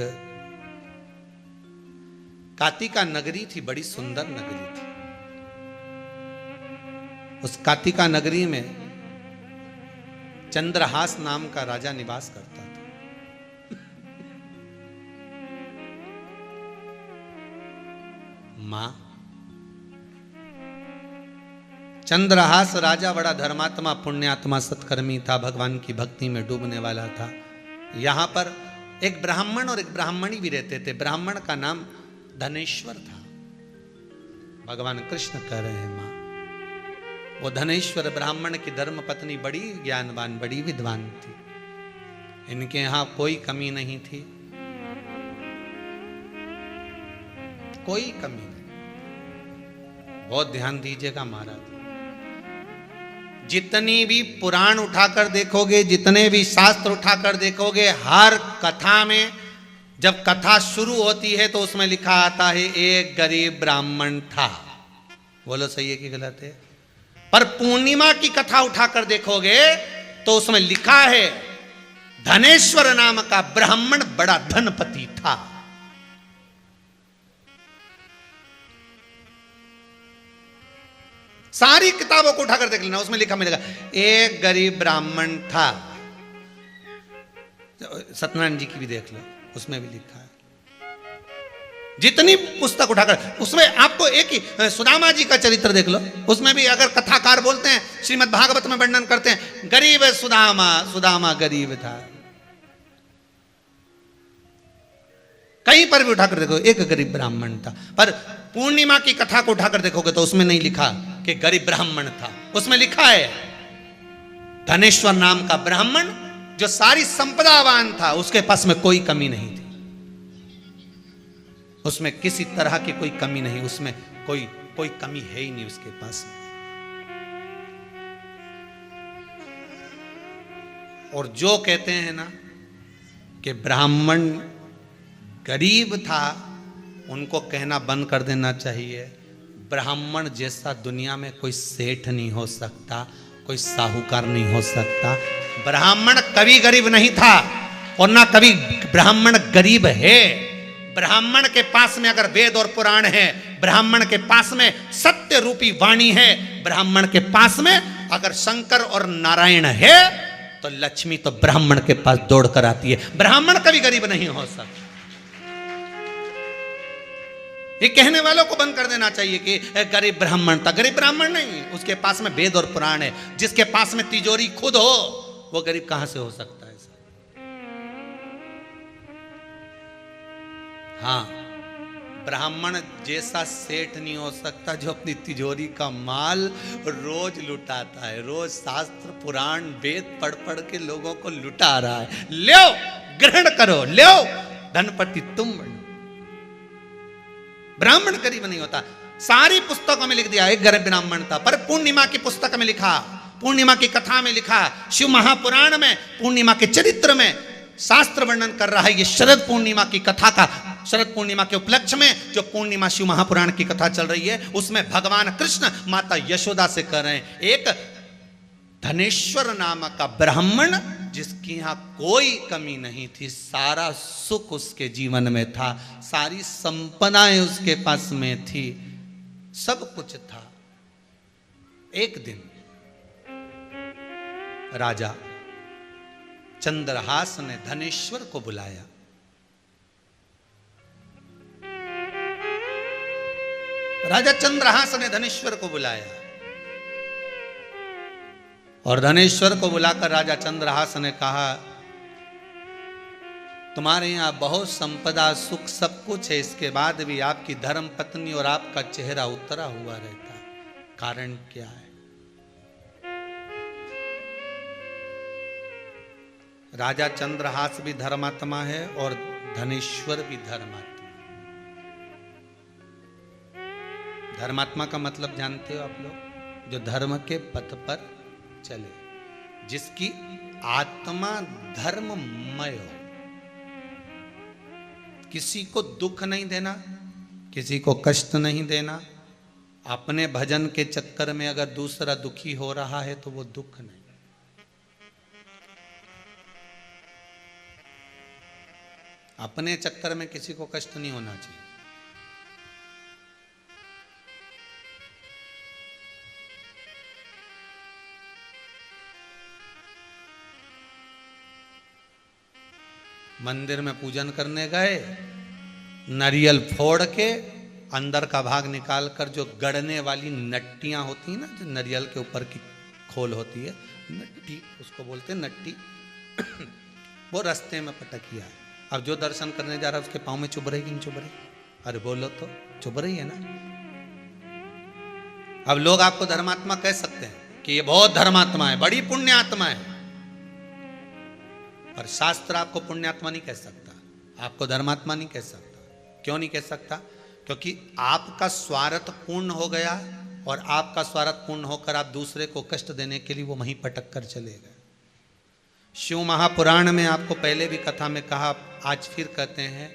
कातिका नगरी थी, बड़ी सुंदर नगरी थी। उस कातिका नगरी में चंद्रहास नाम का राजा निवास करता था। मां, चंद्रहास राजा बड़ा धर्मात्मा, पुण्यात्मा, सत्कर्मी था, भगवान की भक्ति में डूबने वाला था। यहां पर एक ब्राह्मण और एक ब्राह्मणी भी रहते थे। ब्राह्मण का नाम धनेश्वर था। भगवान कृष्ण कह रहे हैं मां, वो धनेश्वर ब्राह्मण की धर्म पत्नी बड़ी ज्ञानवान, बड़ी विद्वान थी। इनके यहां कोई कमी नहीं थी, कोई कमी नहीं। बहुत ध्यान दीजिएगा महाराज, जितनी भी पुराण उठाकर देखोगे, जितने भी शास्त्र उठाकर देखोगे, हर कथा में जब कथा शुरू होती है तो उसमें लिखा आता है एक गरीब ब्राह्मण था। बोलो सही है कि गलत है? पर पूर्णिमा की कथा उठाकर देखोगे तो उसमें लिखा है धनेश्वर नाम का ब्राह्मण बड़ा धनपति था। सारी किताबों को उठाकर देख लेना, उसमें लिखा मिलेगा एक गरीब ब्राह्मण था। सत्यनारायण जी की भी देख लो, उसमें भी लिखा है। जितनी पुस्तक उठाकर, उसमें आपको एक ही सुदामा जी का चरित्र देख लो, उसमें भी अगर कथाकार बोलते हैं, श्रीमद् भागवत में वर्णन करते हैं, गरीब सुदामा, सुदामा गरीब था। कहीं पर भी उठाकर देखो एक गरीब ब्राह्मण था। पर पूर्णिमा की कथा को उठाकर देखोगे तो उसमें नहीं लिखा कि गरीब ब्राह्मण था। उसमें लिखा है धनेश्वर नाम का ब्राह्मण जो सारी संपदावान था, उसके पास में कोई कमी नहीं थी। उसमें किसी तरह की कोई कमी नहीं, उसमें कोई कमी है ही नहीं उसके पास में। और जो कहते हैं ना कि ब्राह्मण गरीब था, उनको कहना बंद कर देना चाहिए। ब्राह्मण जैसा दुनिया में कोई सेठ नहीं हो सकता, कोई साहूकार नहीं हो सकता। ब्राह्मण कभी गरीब नहीं था और ना कभी ब्राह्मण गरीब है। ब्राह्मण के पास में अगर वेद और पुराण है, ब्राह्मण के पास में सत्य रूपी वाणी है, ब्राह्मण के पास में अगर शंकर और नारायण है, तो लक्ष्मी तो ब्राह्मण के पास दौड़ कर आती है। ब्राह्मण कभी गरीब नहीं हो सकता। ये कहने वालों को बंद कर देना चाहिए कि गरीब ब्राह्मण था। गरीब ब्राह्मण नहीं, उसके पास में वेद और पुराण है। जिसके पास में तिजोरी खुद हो, वो गरीब कहां से हो सकता है? हाँ, ब्राह्मण जैसा सेठ नहीं हो सकता जो अपनी तिजोरी का माल रोज लुटाता है। रोज शास्त्र पुराण वेद पढ़ पढ़ के लोगों को लुटा रहा है। लो ग्रहण करो, लो धनपति तुम बनो। ब्राह्मण गरीब नहीं होता। सारी पुस्तकों में लिख दिया एक गरीब ब्राह्मण था। पर पूर्णिमा की पुस्तक में लिखा, पूर्णिमा की कथा में लिखा, शिव महापुराण में पूर्णिमा के चरित्र में शास्त्र वर्णन कर रहा है। ये शरद पूर्णिमा की कथा का, शरद पूर्णिमा के उपलक्ष्य में जो पूर्णिमा शिव महापुराण की कथा चल रही है, उसमें भगवान कृष्ण माता यशोदा से कह रहे हैं एक धनेश्वर नामक का ब्राह्मण जिसकी यहां कोई कमी नहीं थी, सारा सुख उसके जीवन में था, सारी संपदाएं उसके पास में थी, सब कुछ था। एक दिन राजा चंद्रहास ने धनेश्वर को बुलाया। राजा चंद्रहास ने धनेश्वर को बुलाया और धनेश्वर को बुलाकर राजा चंद्रहास ने कहा, तुम्हारे यहां बहुत संपदा सुख सब कुछ है, इसके बाद भी आपकी धर्म पत्नी और आपका चेहरा उतरा हुआ रहता है, कारण क्या है? राजा चंद्रहास भी धर्मात्मा है और धनेश्वर भी धर्मात्मा। धर्मात्मा का मतलब जानते हो आप लोग? जो धर्म के पथ पर चले, जिसकी आत्मा धर्ममय हो, किसी को दुख नहीं देना, किसी को कष्ट नहीं देना। अपने भजन के चक्कर में अगर दूसरा दुखी हो रहा है तो वो दुख नहीं। अपने चक्कर में किसी को कष्ट नहीं होना चाहिए। मंदिर में पूजन करने गए, नारियल फोड़ के अंदर का भाग निकाल कर जो गड़ने वाली नट्टियां होती हैं ना, जो नारियल के ऊपर की खोल होती है, नट्टी उसको बोलते हैं, नट्टी वो रास्ते में पटकिया। अब जो दर्शन करने जा रहा है उसके पाँव में चुभ रही कि नहीं चुभ रही? अरे बोलो तो, चुभ रही है ना। अब लोग आपको धर्मात्मा कह सकते हैं कि ये बहुत धर्मात्मा है, बड़ी पुण्यात्मा है, पर शास्त्र आपको पुण्यात्मा नहीं कह सकता, आपको धर्मात्मा नहीं कह सकता। क्यों नहीं कह सकता? क्योंकि आपका स्वार्थ पूर्ण हो गया, और आपका स्वार्थ पूर्ण होकर आप दूसरे को कष्ट देने के लिए वो वहीं पटक कर चले गए। शिव महापुराण में आपको पहले भी कथा में कहा, आज फिर कहते हैं,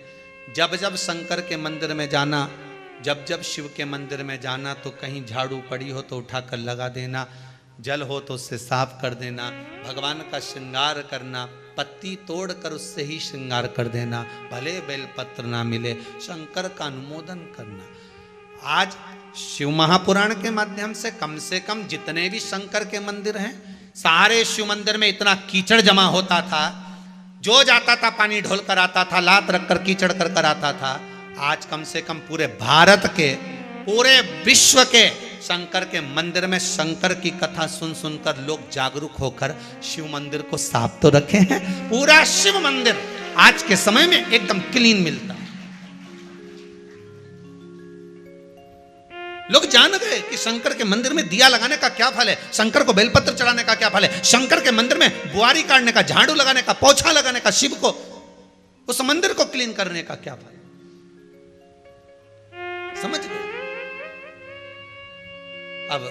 जब जब शंकर के मंदिर में जाना, जब जब शिव के मंदिर में जाना, तो कहीं झाड़ू पड़ी हो तो उठाकर लगा देना, जल हो तो उससे साफ कर देना, भगवान का श्रृंगार करना, पत्ती तोड़कर उससे ही श्रृंगार कर देना, भले बेलपत्र ना मिले, शंकर का अनुमोदन करना। आज शिव महापुराण के माध्यम से कम जितने भी शंकर के मंदिर हैं, सारे शिव मंदिर में इतना कीचड़ जमा होता था, जो जाता था पानी ढोल कर आता था, लात रखकर कीचड़ कर कर आता था। आज कम से कम पूरे भारत के, पूरे विश्व के शंकर के मंदिर में शंकर की कथा सुन सुनकर लोग जागरूक होकर शिव मंदिर को साफ तो रखे हैं। पूरा शिव मंदिर आज के समय में एकदम क्लीन मिलता। लोग जान गए कि शंकर के मंदिर में दिया लगाने का क्या फल है, शंकर को बेलपत्र चढ़ाने का क्या फल है, शंकर के मंदिर में बुआरी काटने का, झाड़ू लगाने का, पोछा लगाने का, शिव को, उस मंदिर को क्लीन करने का क्या फल। समझ गए? अब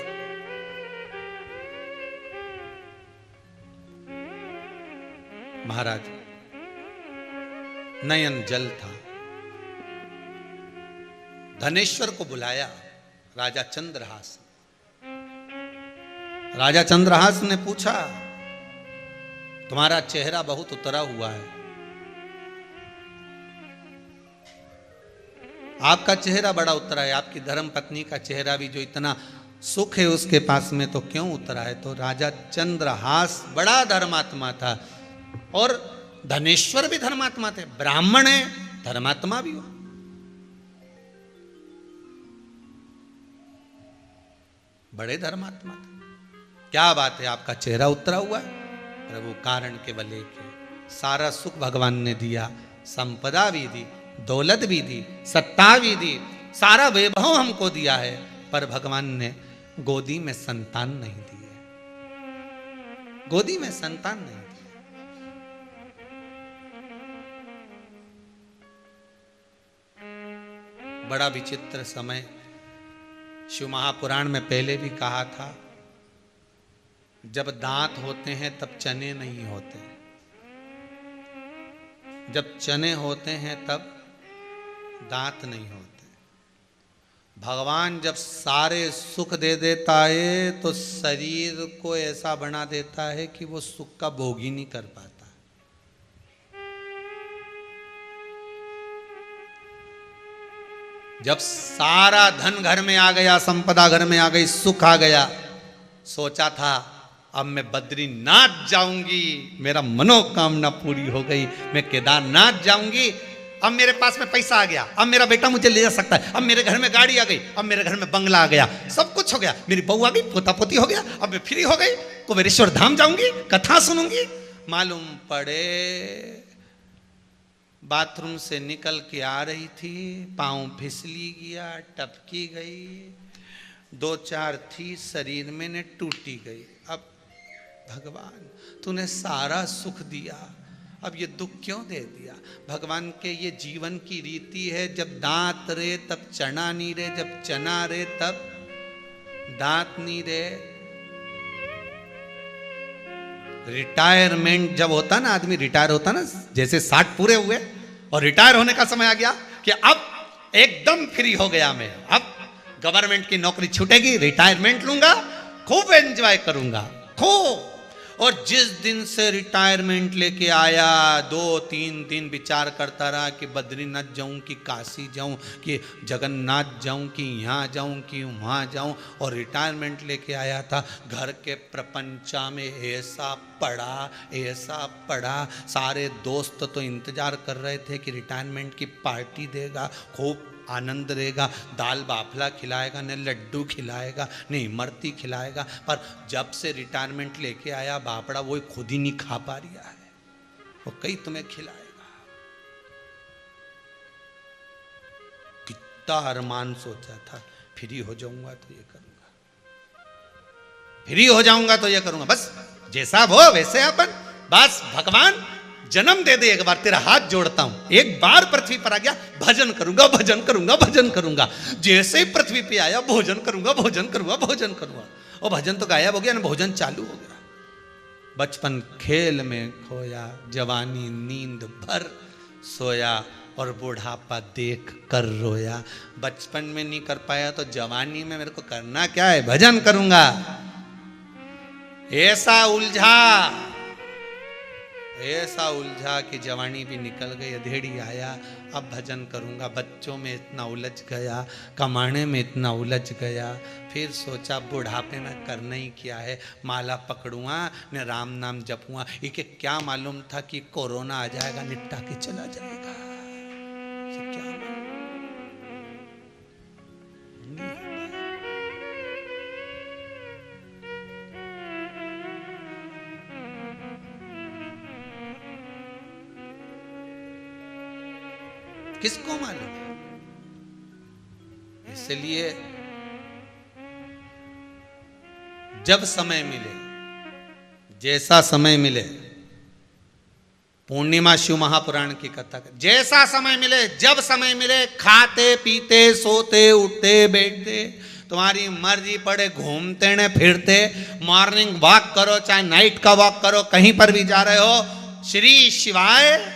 महाराज नयन जल था, धनेश्वर को बुलाया राजा चंद्रहास। राजा चंद्रहास ने पूछा, तुम्हारा चेहरा बहुत उतरा हुआ है, आपका चेहरा बड़ा उतरा है, आपकी धर्म पत्नी का चेहरा भी जो इतना सुख है उसके पास में, तो क्यों उतरा है? तो राजा चंद्रहास बड़ा धर्मात्मा था, और धनेश्वर भी धर्मात्मा थे, ब्राह्मण है, धर्मात्मा भी हो। बड़े धर्मात्मा थे। क्या बात है, आपका चेहरा उतरा हुआ है? प्रभु कारण केवल एक है, सारा सुख भगवान ने दिया, संपदा भी दी, दौलत भी दी, सत्ता भी दी, सारा वैभव हमको दिया है, पर भगवान ने गोदी में संतान नहीं दी है, गोदी में संतान नहीं दी। बड़ा विचित्र समय। शिव महापुराण में पहले भी कहा था, जब दांत होते हैं तब चने नहीं होते, जब चने होते हैं तब दांत नहीं होते। भगवान जब सारे सुख दे देता है तो शरीर को ऐसा बना देता है कि वो सुख का भोग ही नहीं कर पाता। जब सारा धन घर में आ गया, संपदा घर में आ गई, सुख आ गया, सोचा था अब मैं बद्रीनाथ जाऊंगी, मेरा मनोकामना पूरी हो गई, मैं केदारनाथ जाऊंगी, अब मेरे पास में पैसा आ गया, अब मेरा बेटा मुझे ले जा सकता है, अब मेरे घर में गाड़ी आ गई, अब मेरे घर में बंगला आ गया, सब कुछ हो गया, मेरी बहू आ गई, पोता पोती हो गया, अब मैं फ्री हो गई, कुबेरेश्वर धाम जाऊंगी, कथा सुनूंगी। मालूम पड़े बाथरूम से निकल के आ रही थी, पाँव फिसली गया, टपकी गई, 2-4 थी शरीर में ने टूटी गई। अब भगवान तूने सारा सुख दिया, अब ये दुख क्यों दे दिया? भगवान के ये जीवन की रीति है, जब दांत रे तब चना नहीं रे, जब चना रे तब दांत नहीं रे। रिटायरमेंट जब होता ना, आदमी रिटायर होता ना, जैसे 60 पूरे हुए और रिटायर होने का समय आ गया कि अब एकदम फ्री हो गया मैं, अब गवर्नमेंट की नौकरी छूटेगी, रिटायरमेंट लूंगा, खूब एंजॉय करूंगा, खूब। और जिस दिन से रिटायरमेंट लेके आया 2-3 दिन विचार करता रहा कि बद्रीनाथ जाऊं कि काशी जाऊं कि जगन्नाथ जाऊं कि यहाँ जाऊं कि वहाँ जाऊं। और रिटायरमेंट लेके आया था, घर के प्रपंचा में ऐसा पड़ा। सारे दोस्त तो इंतजार कर रहे थे कि रिटायरमेंट की पार्टी देगा, खूब आनंद रहेगा, दाल बाफला खिलाएगा, न लड्डू खिलाएगा, न इमरती खिलाएगा। पर जब से रिटायरमेंट लेके आया बापड़ा वो खुद ही नहीं खा पा रहा है, वो कहीं तुम्हें खिलाएगा। कितना अरमान सोचा था, फ्री हो जाऊंगा तो ये करूंगा, फ्री हो जाऊंगा तो ये करूंगा, बस जैसा वो वैसे अपन, बस भगवान जन्म दे दे एक बार, तेरा हाथ जोड़ता हूं, एक बार पृथ्वी पर आ गया भजन करूंगा, भजन करूंगा, भजन करूंगा। जैसे ही पृथ्वी पे आया भोजन करूंगा, भोजन करूंगा, भोजन करूंगा। और भजन तो गायब हो गया ना, भोजन चालू हो गया। बचपन खेल में खोया, जवानी नींद भर सोया, और बुढ़ापा देख कर रोया। बचपन में नहीं कर पाया तो जवानी में मेरे को करना क्या है, भजन करूंगा। ऐसा उलझा कि जवानी भी निकल गई, अधेड़ी आया, अब भजन करूंगा। बच्चों में इतना उलझ गया, कमाने में इतना उलझ गया, फिर सोचा बुढ़ापे में करना ही क्या है, माला पकड़ूंगा न राम नाम जपूंगा। इके क्या मालूम था कि कोरोना आ जाएगा, निपटा के चला जाएगा। क्या किसको मालूम। इसलिए जब समय मिले, जैसा समय मिले, पूर्णिमा शिव महापुराण की कथा कर, जैसा समय मिले, जब समय मिले, खाते पीते सोते उठते बैठते, तुम्हारी मर्जी पड़े, घूमते न फिरते, मॉर्निंग वॉक करो चाहे नाइट का वॉक करो, कहीं पर भी जा रहे हो, श्री शिवाय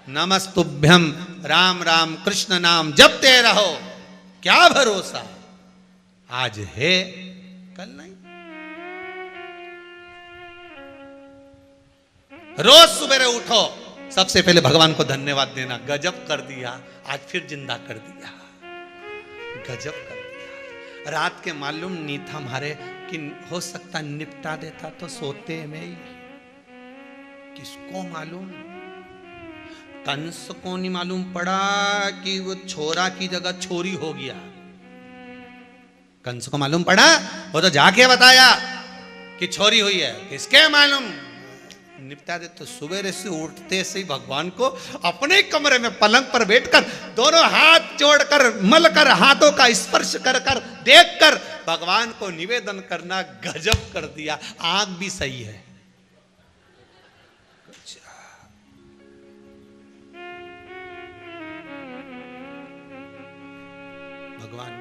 नमस्तुभ्यम, राम राम कृष्ण नाम जपते रहो। क्या भरोसा, आज है कल नहीं। रोज सुबह उठो, सबसे पहले भगवान को धन्यवाद देना, गजब कर दिया, आज फिर जिंदा कर दिया, गजब कर दिया। रात के मालूम नहीं था हमारे कि हो सकता निपटा देता तो सोते में ही, किसको मालूम। कंस को नहीं मालूम पड़ा कि वो छोरा की जगह छोरी हो गया। कंस को मालूम पड़ा, वो तो जाके बताया कि छोरी हुई है, किसके मालूम, निपटा दे। तो सुबह से उठते से ही भगवान को अपने कमरे में पलंग पर बैठकर दोनों हाथ जोड़कर मलकर हाथों का स्पर्श कर कर देख कर भगवान को निवेदन करना, गजब कर दिया। आंख भी सही है, भगवान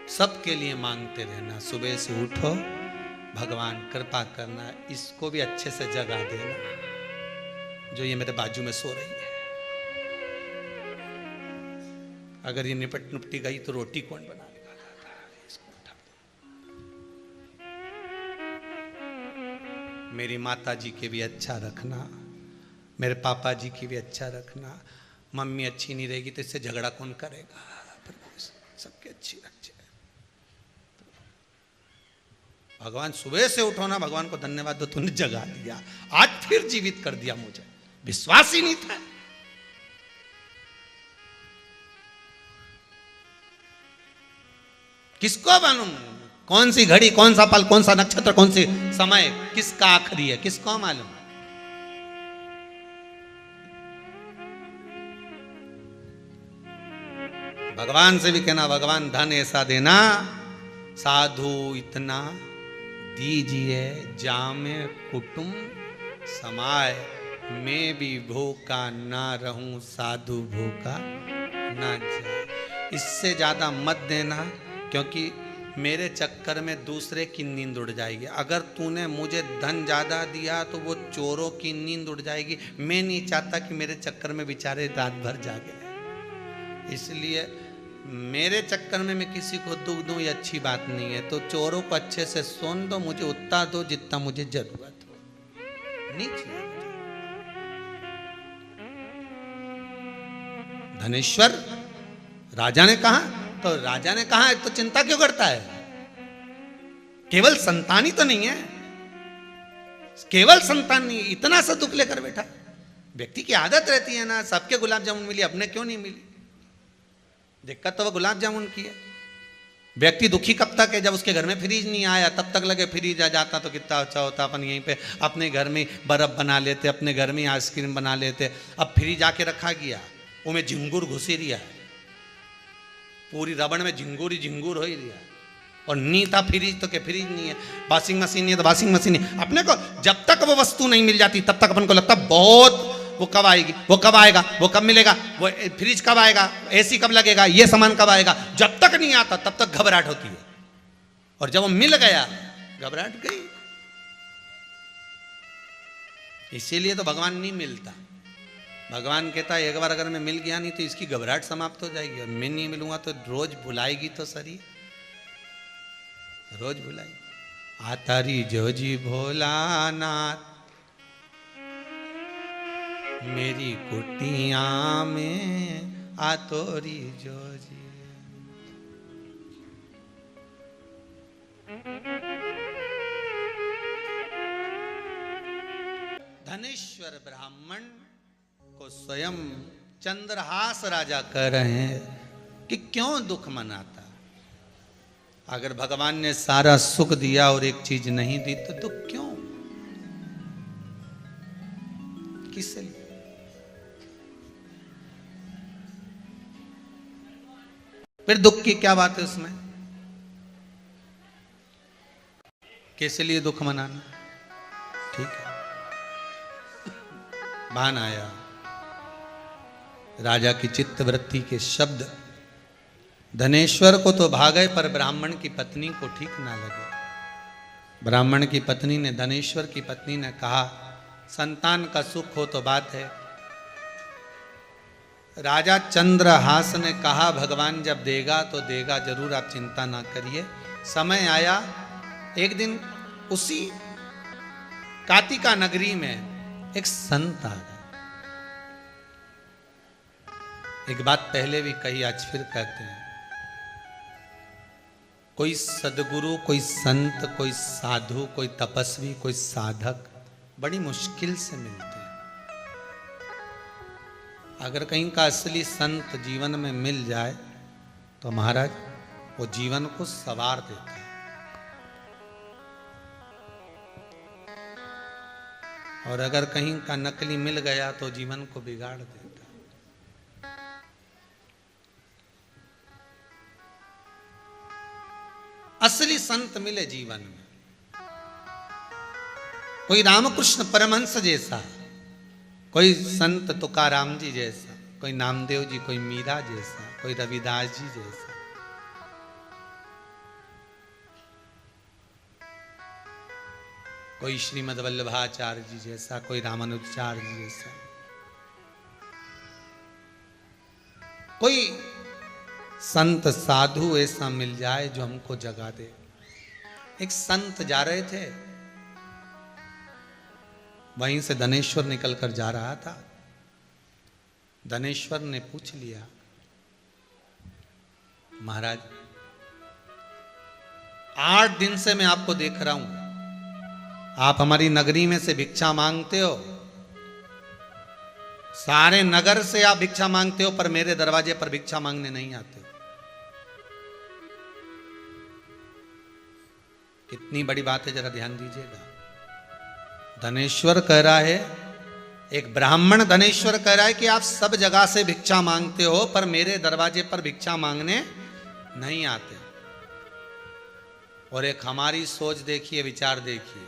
सबके लिए मांगते रहना। सुबह से उठो, भगवान कृपा करना, इसको भी अच्छे से जगा देना जो ये मेरे बाजू में सो रही है। अगर ये निपट नुपटी गई तो रोटी कौन बनाएगा, इसको उठा दो। मेरी माता जी के भी अच्छा रखना, मेरे पापा जी की भी अच्छा रखना। मम्मी अच्छी नहीं रहेगी तो इससे झगड़ा कौन करेगा, सबके अच्छी रखे। भगवान सुबह से उठो ना, भगवान को धन्यवाद दो, तूने जगा दिया, आज फिर जीवित कर दिया, मुझे विश्वास ही नहीं था। किसको मालूम कौन सी घड़ी, कौन सा पल, कौन सा नक्षत्र, कौन सी समय किसका आखिरी है, किसको मालूम। भगवान से भी कहना, भगवान धन ऐसा देना, साधु इतना दीजिए जामे कुटुंब समाय, मैं भी भूखा ना रहूं, साधु भूखा ना जाए। इससे ज्यादा मत देना, क्योंकि मेरे चक्कर में दूसरे की नींद उड़ जाएगी। अगर तूने मुझे धन ज्यादा दिया तो वो चोरों की नींद उड़ जाएगी। मैं नहीं चाहता कि मेरे चक्कर में बेचारे रात भर जागे। इसलिए मेरे चक्कर में मैं किसी को दुख दूं ये अच्छी बात नहीं है। तो चोरों को अच्छे से सुन दो, मुझे उतना दो जितना मुझे जरूरत हो, नहीं चाहिए। धनेश्वर राजा ने कहा, तो राजा ने कहा तो चिंता क्यों करता है? केवल संतान ही तो नहीं है, केवल संतान नहीं, इतना सा दुख लेकर बैठा। व्यक्ति की आदत रहती है ना, सबके गुलाब जामुन मिली, अपने क्यों नहीं मिली? दिक्कत तो वह गुलाब जामुन की है। व्यक्ति दुखी कब तक है? जब उसके घर में फ्रिज नहीं आया तब तक लगे फ्रिज आ जाता तो कितना अच्छा होता, अपन यहीं पे अपने घर में बर्फ बना लेते, अपने घर में आइसक्रीम बना लेते। अब फ्रिज आके रखा गया, उमें झिंगुर घुसी रिया है, पूरी रबड़ में झिंगुर ही झिंगुर हो ही रिया है। और नहीं था फ्रिज तो के फ्रिज नहीं है, वॉशिंग मशीन नहीं है तो वॉशिंग मशीन नहीं। अपने को जब तक वो वस्तु नहीं मिल जाती तब तक अपन को लगता बहुत वो कब आएगी, वो कब आएगा, वो कब मिलेगा, वो फ्रिज कब आएगा, एसी कब लगेगा, ये सामान कब आएगा। जब तक नहीं आता तब तक घबराहट होती है, और जब वो मिल गया घबराहट गई। इसीलिए तो भगवान नहीं मिलता। भगवान कहता है एक बार अगर मैं मिल गया नहीं तो इसकी घबराहट समाप्त हो जाएगी, और मैं नहीं मिलूंगा तो रोज भुलाएगी तो सरी, रोज भुलाई। आतारी जोजी भोलानाथ मेरी कुटिया में आतोरी जोजी। धनेश्वर ब्राह्मण को स्वयं चंद्रहास राजा कह रहे हैं कि क्यों दुख मनाता। अगर भगवान ने सारा सुख दिया और एक चीज नहीं दी तो दुख क्यों, किससे? फिर दुख की क्या बात है उसमें? किस लिए दुख मनाना? ठीक है, बाण आया राजा की चित्तवृत्ति के शब्द। धनेश्वर को तो भागे, पर ब्राह्मण की पत्नी को ठीक ना लगे। ब्राह्मण की पत्नी ने, धनेश्वर की पत्नी ने कहा संतान का सुख हो तो बात है। राजा चंद्रहास ने कहा भगवान जब देगा तो देगा जरूर, आप चिंता ना करिए। समय आया, एक दिन उसी कातिका नगरी में एक संत आ गए। एक बात पहले भी कही, आज फिर कहते हैं, कोई सदगुरु, कोई संत, कोई साधु, कोई तपस्वी, कोई साधक बड़ी मुश्किल से मिलते हैं। अगर कहीं का असली संत जीवन में मिल जाए तो महाराज वो जीवन को संवार देता है, और अगर कहीं का नकली मिल गया तो जीवन को बिगाड़ देता है। असली संत मिले जीवन में, कोई रामकृष्ण परमहंस जैसा, कोई संत तुकाराम जी जैसा, कोई नामदेव जी, कोई मीरा जैसा, कोई रविदास जी जैसा, कोई श्रीमद् वल्लभाचार्य जी जैसा, कोई रामानुजाचार्य जी जैसा, कोई संत साधु ऐसा मिल जाए जो हमको जगा दे। एक संत जा रहे थे, वहीं से धनेश्वर निकलकर जा रहा था। धनेश्वर ने पूछ लिया महाराज 8 दिन से मैं आपको देख रहा हूं, आप हमारी नगरी में से भिक्षा मांगते हो, सारे नगर से आप भिक्षा मांगते हो, पर मेरे दरवाजे पर भिक्षा मांगने नहीं आते। कितनी बड़ी बात है, जरा ध्यान दीजिएगा। धनेश्वर कह रहा है, एक ब्राह्मण धनेश्वर कह रहा है कि आप सब जगह से भिक्षा मांगते हो, पर मेरे दरवाजे पर भिक्षा मांगने नहीं आते। और एक हमारी सोच देखिए, विचार देखिए,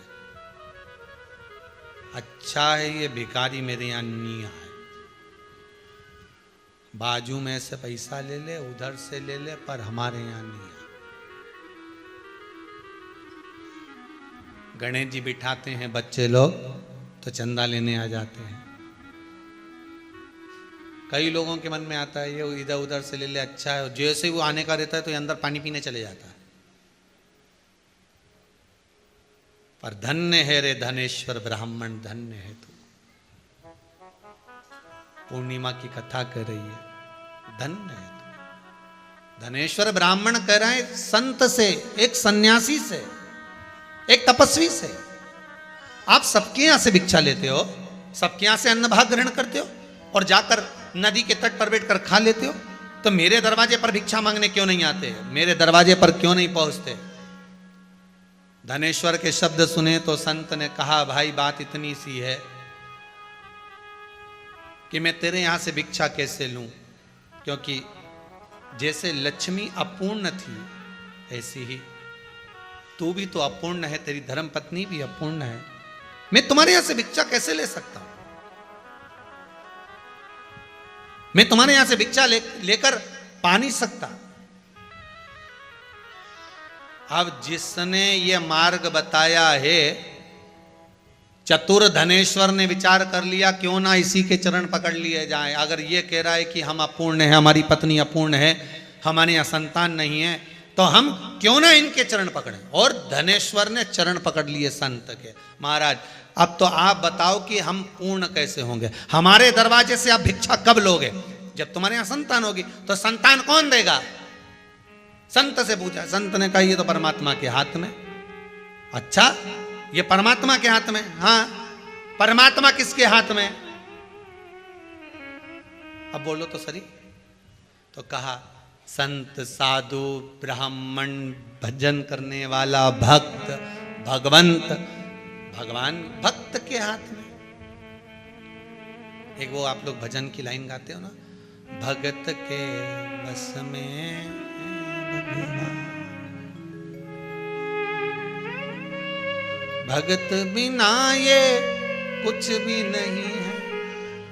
अच्छा है ये भिखारी मेरे यहां नहीं आए, बाजू में से पैसा ले ले, उधर से ले ले, पर हमारे यहां नहीं आए। गणेश जी बिठाते हैं बच्चे लोग तो चंदा लेने आ जाते हैं, कई लोगों के मन में आता है ये इधर उधर से ले ले, अच्छा है, जैसे ही वो आने का रहता है तो ये अंदर पानी पीने चले जाता है। पर धन्य है रे धनेश्वर ब्राह्मण, धन्य है तू। पूर्णिमा की कथा कर रही है, धन्य है तू। धनेश्वर ब्राह्मण कह रहे हैं संत से, एक सन्यासी से, एक तपस्वी से। आप सबके यहां से भिक्षा लेते हो, सबके यहां से अन्न भाग ग्रहण करते हो और जाकर नदी के तट पर बैठकर खा लेते हो, तो मेरे दरवाजे पर भिक्षा मांगने क्यों नहीं आते? मेरे दरवाजे पर क्यों नहीं पहुंचते? धनेश्वर के शब्द सुने तो संत ने कहा भाई बात इतनी सी है कि मैं तेरे यहां से भिक्षा कैसे लूं, क्योंकि जैसे लक्ष्मी अपूर्ण थी ऐसी ही तू भी तो अपूर्ण है, तेरी धर्मपत्नी भी अपूर्ण है। मैं तुम्हारे यहां से भिक्षा कैसे ले सकता हूं? मैं तुम्हारे यहां से भिक्षा लेकर पा नहीं सकता। अब जिसने ये मार्ग बताया है, चतुर धनेश्वर ने विचार कर लिया क्यों ना इसी के चरण पकड़ लिए जाए। अगर ये कह रहा है कि हम अपूर्ण है, हमारी पत्नी अपूर्ण है, हमारे यहाँ संतान नहीं है, तो हम क्यों ना इनके चरण पकड़ें। और धनेश्वर ने चरण पकड़ लिए संत के। महाराज अब तो आप बताओ कि हम पूर्ण कैसे होंगे? हमारे दरवाजे से आप भिक्षा कब लोगे? जब तुम्हारे यहां संतान होगी। तो संतान कौन देगा? संत से पूछा, संत ने कहा ये तो परमात्मा के हाथ में। अच्छा, ये परमात्मा के हाथ में? हाँ, परमात्मा किसके हाथ में? अब बोलो तो सही। तो कहा संत साधु ब्राह्मण भजन करने वाला भक्त भगवंत भगवान भक्त के हाथ में। एक वो आप लोग भजन की लाइन गाते हो ना, भगत के बस में भगवान, भगत बिना ये कुछ भी नहीं है,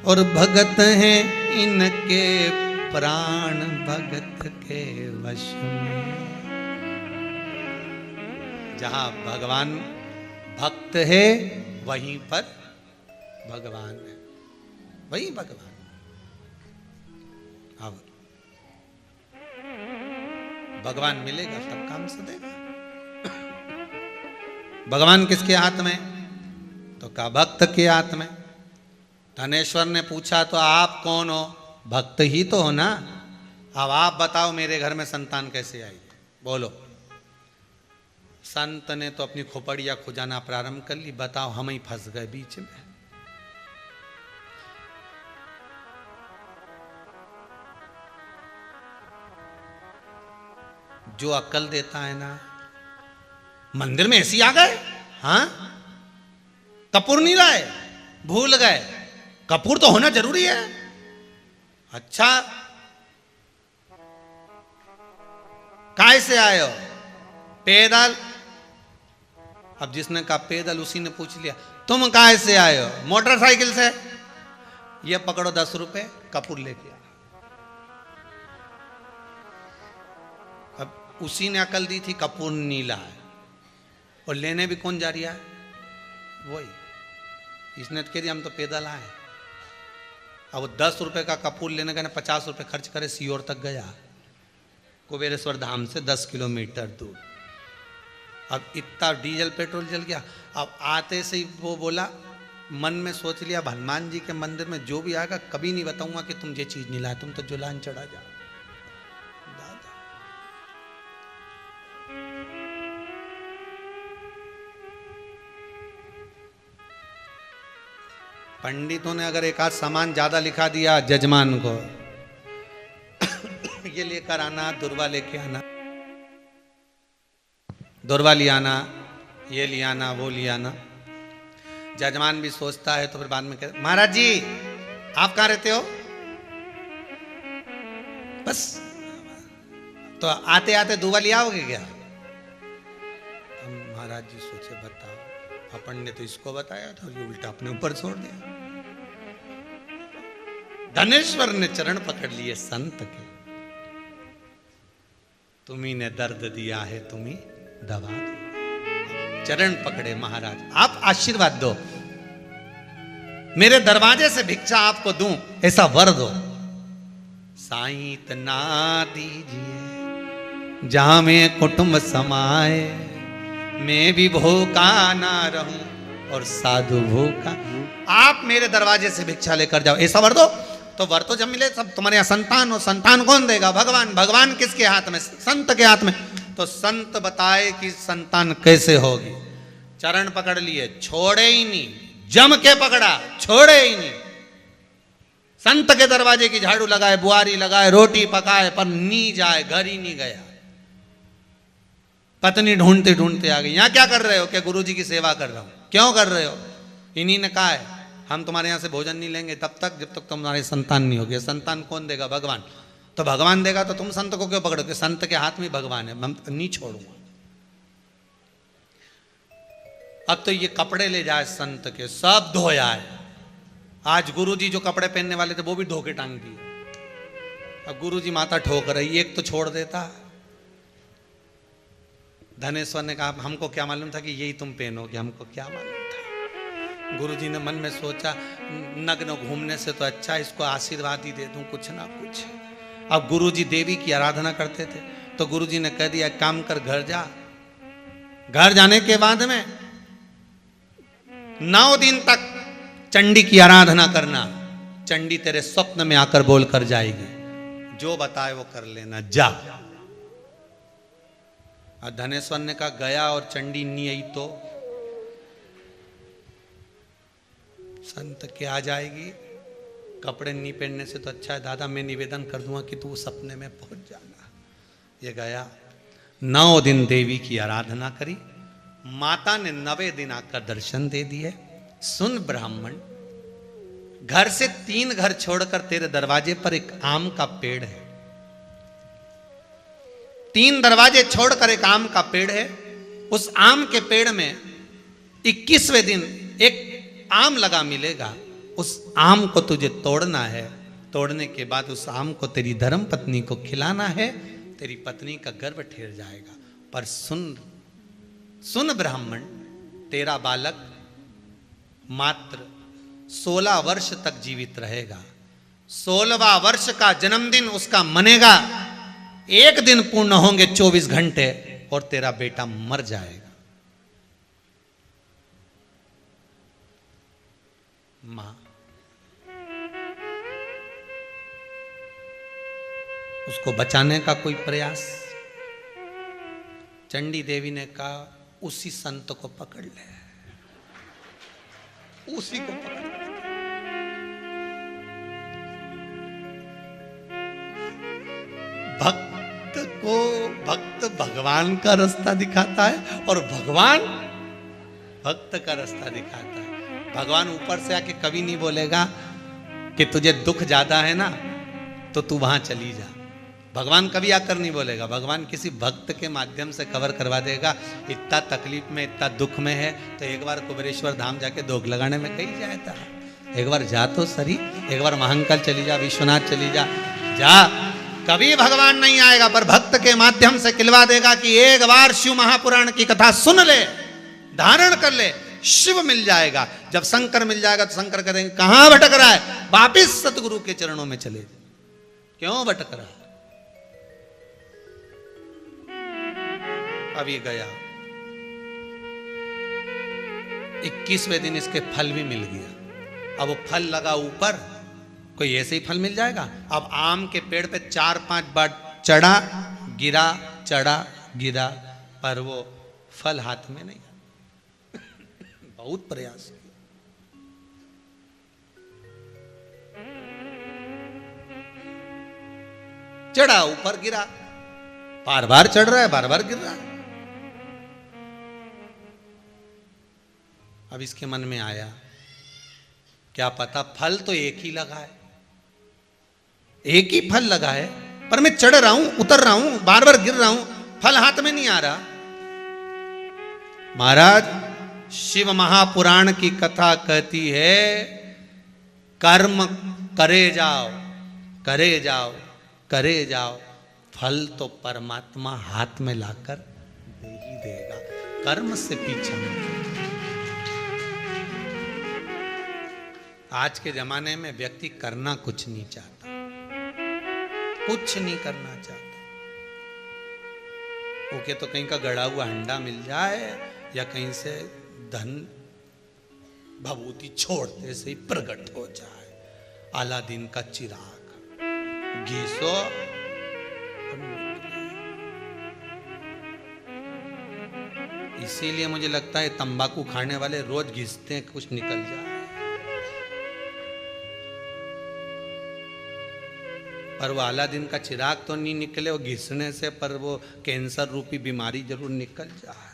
और भगत हैं इनके प्राण भगत के वश में। जहां भगवान भक्त है वहीं पर भगवान है, वही भगवान। अब भगवान मिलेगा तब काम से देगा। भगवान किसके हाथ में? तो कहा भक्त के हाथ में। धनेश्वर ने पूछा तो आप कौन हो? भक्त ही तो हो ना। अब आप बताओ मेरे घर में संतान कैसे आई? बोलो। संत ने तो अपनी खोपड़िया खुजाना प्रारंभ कर ली, बताओ हम ही फंस गए बीच में। जो अक्ल देता है ना, मंदिर में ऐसी आ गए, हाँ कपूर नहीं लाए, भूल गए। कपूर तो होना जरूरी है। अच्छा, काय से आए हो? पैदल। अब जिसने कहा पैदल उसी ने पूछ लिया तुम काय से आए हो? मोटरसाइकिल से। ये पकड़ो 10 रुपए, कपूर लेके आ। अब उसी ने अकल दी थी, कपूर नीला है, और लेने भी कौन जा रहा है? वही। इसने कह दिया हम तो पैदल आए। अब वो 10 रुपए का कपूर लेने का 50 रुपए खर्च करे, सीहोर तक गया, कुबेरेश्वर धाम से 10 किलोमीटर दूर। अब इतना डीजल पेट्रोल जल गया। अब आते से ही वो बोला, मन में सोच लिया हनुमान जी के मंदिर में जो भी आएगा कभी नहीं बताऊंगा कि तुम ये चीज नहीं लाए, तुम तो जुलान चढ़ा जाओ। पंडितों ने अगर एक आध सामान ज्यादा लिखा दिया जजमान को, ये लेकर आना, दुर्वा लेके आना, दुर्वा ले आना, ये ले आना, वो ले आना, जजमान भी सोचता है। तो फिर बाद में कहते महाराज जी आप कहाँ रहते हो? बस तो आते आते दुर्वा ले आओगे क्या? महाराज जी सोचे बताओ, अपन ने तो इसको बताया था, ये उल्टा अपने ऊपर छोड़ दिया। धनेश्वर ने चरण पकड़ लिए संत के, तुम्ही ने दर्द दिया है, तुम्ही दवा दो। चरण पकड़े महाराज, आप आशीर्वाद दो, मेरे दरवाजे से भिक्षा आपको दूं, ऐसा वर दो। साईं इतना दीजिए जहां में कुटुंब समाए, मैं भी भूखा ना रहूं और साधु भूखा। आप मेरे दरवाजे से भिक्षा लेकर जाओ, ऐसा वर दो। तो वर तो जब मिले सब तुम्हारे यहाँ संतान हो, संतान कौन देगा? भगवान। भगवान किसके हाथ में? संत के हाथ में। तो संत बताए कि संतान कैसे होगी। चरण पकड़ लिए, छोड़े ही नहीं, जम के पकड़ा, छोड़े ही नहीं। संत के दरवाजे की झाड़ू लगाए, बुआरी लगाए, रोटी पकाए, पर नहीं जाए, घर ही नहीं गया। पत्नी ढूंढते ढूंढते आ गई। यहां क्या कर रहे हो? क्या गुरुजी की सेवा कर रहा हूं। क्यों कर रहे हो? इन्हीं ने कहा है हम तुम्हारे यहां से भोजन नहीं लेंगे तब तक जब तक तुम्हारी संतान नहीं होगी। संतान कौन देगा? भगवान। तो भगवान देगा तो तुम संत को क्यों पकड़ोगे? संत के हाथ में भगवान है, मैं नहीं छोड़ूंगा। अब तो ये कपड़े ले जाए संत के, सब धोया है। आज गुरुजी जो कपड़े पहनने वाले थे वो भी धो के टांग दिए। अब गुरुजी माथा ठोक रही, एक तो छोड़ देता। धनेश्वर ने कहा हमको क्या मालूम था कि यही तुम पहनोगे, हमको क्या मालूम था। गुरुजी ने मन में सोचा नग्न घूमने से तो अच्छा इसको आशीर्वाद ही दे दूं कुछ ना कुछ। अब गुरुजी देवी की आराधना करते थे तो गुरुजी ने कह दिया काम कर, घर जा। घर जाने के बाद में 9 दिन तक चंडी की आराधना करना। चंडी तेरे स्वप्न में आकर बोल कर जाएगी, जो बताए वो कर लेना, जा। और धनेश्वर ने कहा गया और चंडी नहीं आई तो संत के आ जाएगी। कपड़े नहीं पहनने से तो अच्छा है दादा, मैं निवेदन कर दूंगा कि तू सपने में पहुंच जाना। ये गया, 9 दिन देवी की आराधना करी। माता ने 9वें दिन आकर दर्शन दे दिए। सुन ब्राह्मण, घर से 3 घर छोड़कर तेरे दरवाजे पर एक आम का पेड़ है। 3 दरवाजे छोड़कर एक आम का पेड़ है। उस आम के पेड़ में 21वें दिन एक आम लगा मिलेगा। उस आम को तुझे तोड़ना है। तोड़ने के बाद उस आम को तेरी धर्म पत्नी को खिलाना है। तेरी पत्नी का गर्भ ठेर जाएगा। पर सुन ब्राह्मण, तेरा बालक मात्र 16 वर्ष तक जीवित रहेगा। 16वां वर्ष का जन्मदिन उसका मनेगा। 1 दिन पूर्ण होंगे 24 घंटे और तेरा बेटा मर जाएगा। मां उसको बचाने का कोई प्रयास। चंडी देवी ने कहा उसी संत को पकड़ ले, उसी को पकड़ ले। भक्त भगवान का रास्ता दिखाता है और भगवान भक्त का रास्ता दिखाता है। भगवान ऊपर से आके कभी नहीं बोलेगा कि तुझे दुख ज्यादा है ना तो तू वहां चली जा। भगवान कभी आकर नहीं बोलेगा। भगवान किसी भक्त के माध्यम से कवर करवा देगा। इतना तकलीफ में, इतना दुख में है तो एक बार कुबेरेश्वर धाम जाके दोग लगाने में कहीं जाता है। एक बार जा तो सही, एक बार महाकाल चली जा, विश्वनाथ चली जा, जा। कभी भगवान नहीं आएगा पर भक्त के माध्यम से खिलवा देगा कि एक बार शिव महापुराण की कथा सुन ले, धारण कर ले, शिव मिल जाएगा। जब शंकर मिल जाएगा तो शंकर कहेंगे कहां भटक रहा है, वापिस सतगुरु के चरणों में चले। क्यों भटक रहा है? अभी गया 21वें दिन इसके फल भी मिल गया। अब वो फल लगा ऊपर, कोई ऐसे ही फल मिल जाएगा? अब आम के पेड़ पे 4-5 बार चढ़ा गिरा, चढ़ा गिरा, पर वो फल हाथ में नहीं। बहुत प्रयास किया। चढ़ा, ऊपर गिरा, बार बार चढ़ रहा है, बार बार गिर रहा है। अब इसके मन में आया क्या पता फल तो एक ही लगा है, एक ही फल लगा है, पर मैं चढ़ रहा हूं, उतर रहा हूं, बार बार गिर रहा हूं, फल हाथ में नहीं आ रहा। महाराज, शिव महापुराण की कथा कहती है कर्म करे जाओ, करे जाओ, करे जाओ, फल तो परमात्मा हाथ में लाकर दे ही देगा। कर्म से पीछा मत। आज के जमाने में व्यक्ति करना कुछ नहीं चाहता। कुछ नहीं करना चाहता। ओके, तो कहीं का गड़ा हुआ अंडा मिल जाए या कहीं से धन भभूति छोड़ते से ही प्रकट हो जाए, अलादीन का चिराग घिसो। इसीलिए मुझे लगता है तंबाकू खाने वाले रोज घिसते हैं कुछ निकल जाए, पर वो अलादीन का चिराग तो नहीं निकले वो घिसने से, पर वो कैंसर रूपी बीमारी जरूर निकल जाए।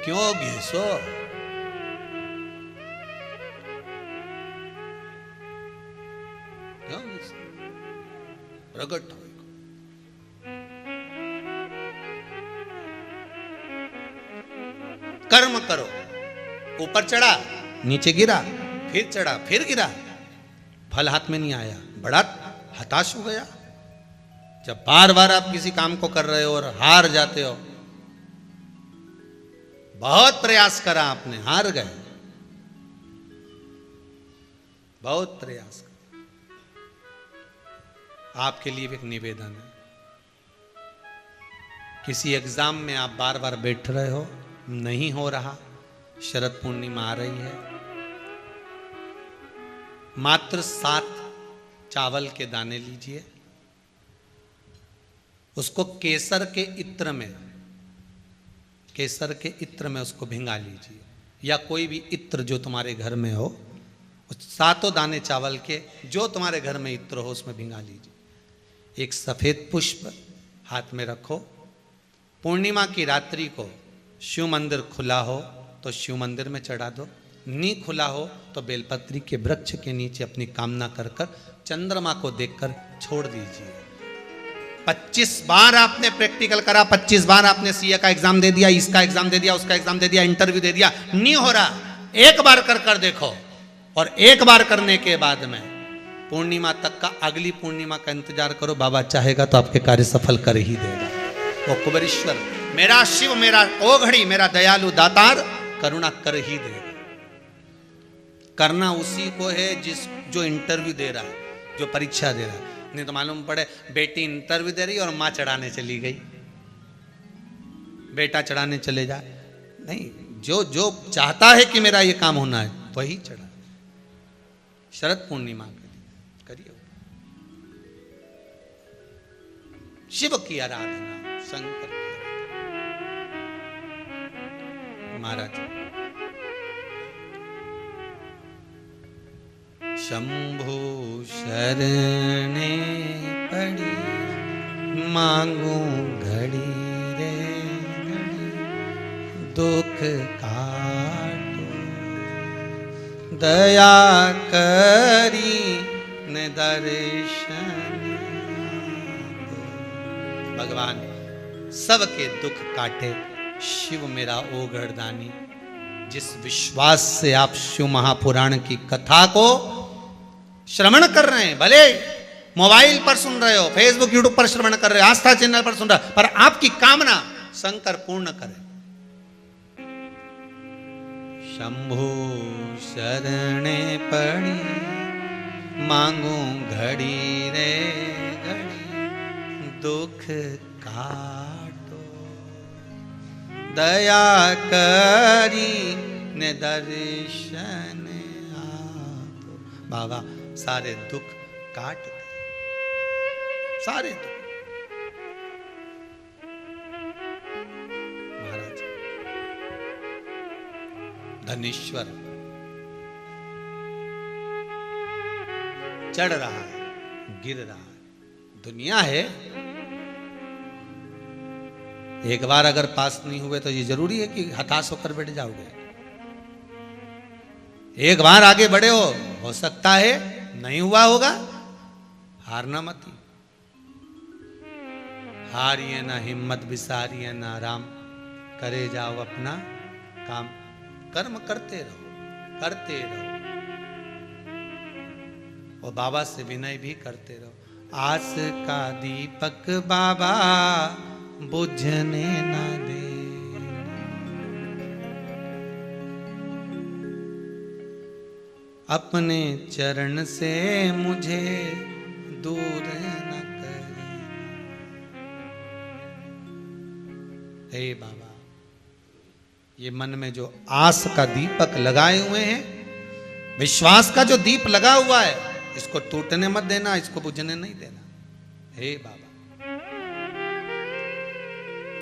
क्यों घिसो? क्यों घिसो? प्रकट हो। कर्म करो, ऊपर चढ़ा नीचे गिरा, फिर चढ़ा फिर गिरा, फल हाथ में नहीं आया, बड़ा हताश हो गया। जब बार बार आप किसी काम को कर रहे हो और हार जाते हो, बहुत प्रयास करा आपने, हार गए, बहुत प्रयास करा। आपके लिए भी एक निवेदन है, किसी एग्जाम में आप बार बार बैठ रहे हो, नहीं हो रहा, शरद पूर्णिमा आ रही है, मात्र 7 चावल के दाने लीजिए, उसको केसर के इत्र में उसको भिंगा लीजिए, या कोई भी इत्र जो तुम्हारे घर में हो, उस 7 दाने चावल के जो तुम्हारे घर में इत्र हो उसमें भिंगा लीजिए। एक सफेद पुष्प हाथ में रखो। पूर्णिमा की रात्रि को शिव मंदिर खुला हो तो शिव मंदिर में चढ़ा दो, नहीं खुला हो तो बेलपत्री के वृक्ष के नीचे अपनी कामना कर कर चंद्रमा को देखकर छोड़ दीजिए। 25 बार आपने प्रैक्टिकल करा, 25 बार आपने सीए का एग्जाम दे दिया, इसका एग्जाम दे दिया, उसका एग्जाम दे दिया, इंटरव्यू दे दिया, नहीं हो रहा, एक बार कर देखो। और एक बार करने के बाद में पूर्णिमा तक का, अगली पूर्णिमा का इंतजार करो, बाबा चाहेगा तो आपके कार्य सफल कर ही देगा। वो कुबेरेश्वर मेरा शिव, मेरा ओघड़ी, मेरा दयालु दातार करुणा कर ही देगा। करना उसी को है जो इंटरव्यू दे रहा है, जो परीक्षा दे रहा है। नहीं तो मालूम पड़े बेटी इंटरव्यू दे रही और मां चढ़ाने चली गई, बेटा चढ़ाने चले जाए। नहीं, जो चाहता है कि मेरा ये काम होना है वही चढ़ा। शरद पूर्णिमा करिए, शिव की आराधना, शंकर की आराधना। महाराज शंभु शरणे पड़ी, मांगू घड़ी रे घड़ी, दुख काटो, दया करी न दर्शन। भगवान सबके दुख काटे, शिव मेरा ओघड़दानी। जिस विश्वास से आप शिव महापुराण की कथा को श्रवण कर रहे हैं, भले मोबाइल पर सुन रहे हो, फेसबुक यूट्यूब पर श्रवण कर रहे हो, आस्था चैनल पर सुन रहे हो, पर आपकी कामना शंकर पूर्ण करे। शंभु शरणे पड़ी, मांगू घड़ी रे घड़ी, दुख काटो, दया करी ने दर्शन आपो। बाबा सारे दुख काट दे, सारे दुख। महाराज धनेश्वर चढ़ रहा है, गिर रहा है, दुनिया है। एक बार अगर पास नहीं हुए तो ये जरूरी है कि हताश होकर बैठ जाओगे। एक बार आगे बढ़े हो सकता है नहीं हुआ होगा, हारना मत। हारिए ना हिम्मत, बिसारिए ना आराम, करे जाओ अपना काम, कर्म करते रहो, करते रहो, और बाबा से विनय भी करते रहो। आस का दीपक बाबा बुझने ना दे, अपने चरण से मुझे दूर न कर। हे बाबा, ये मन में जो आस का दीपक लगाए हुए हैं, विश्वास का जो दीप लगा हुआ है, इसको टूटने मत देना, इसको बुझने नहीं देना। हे बाबा,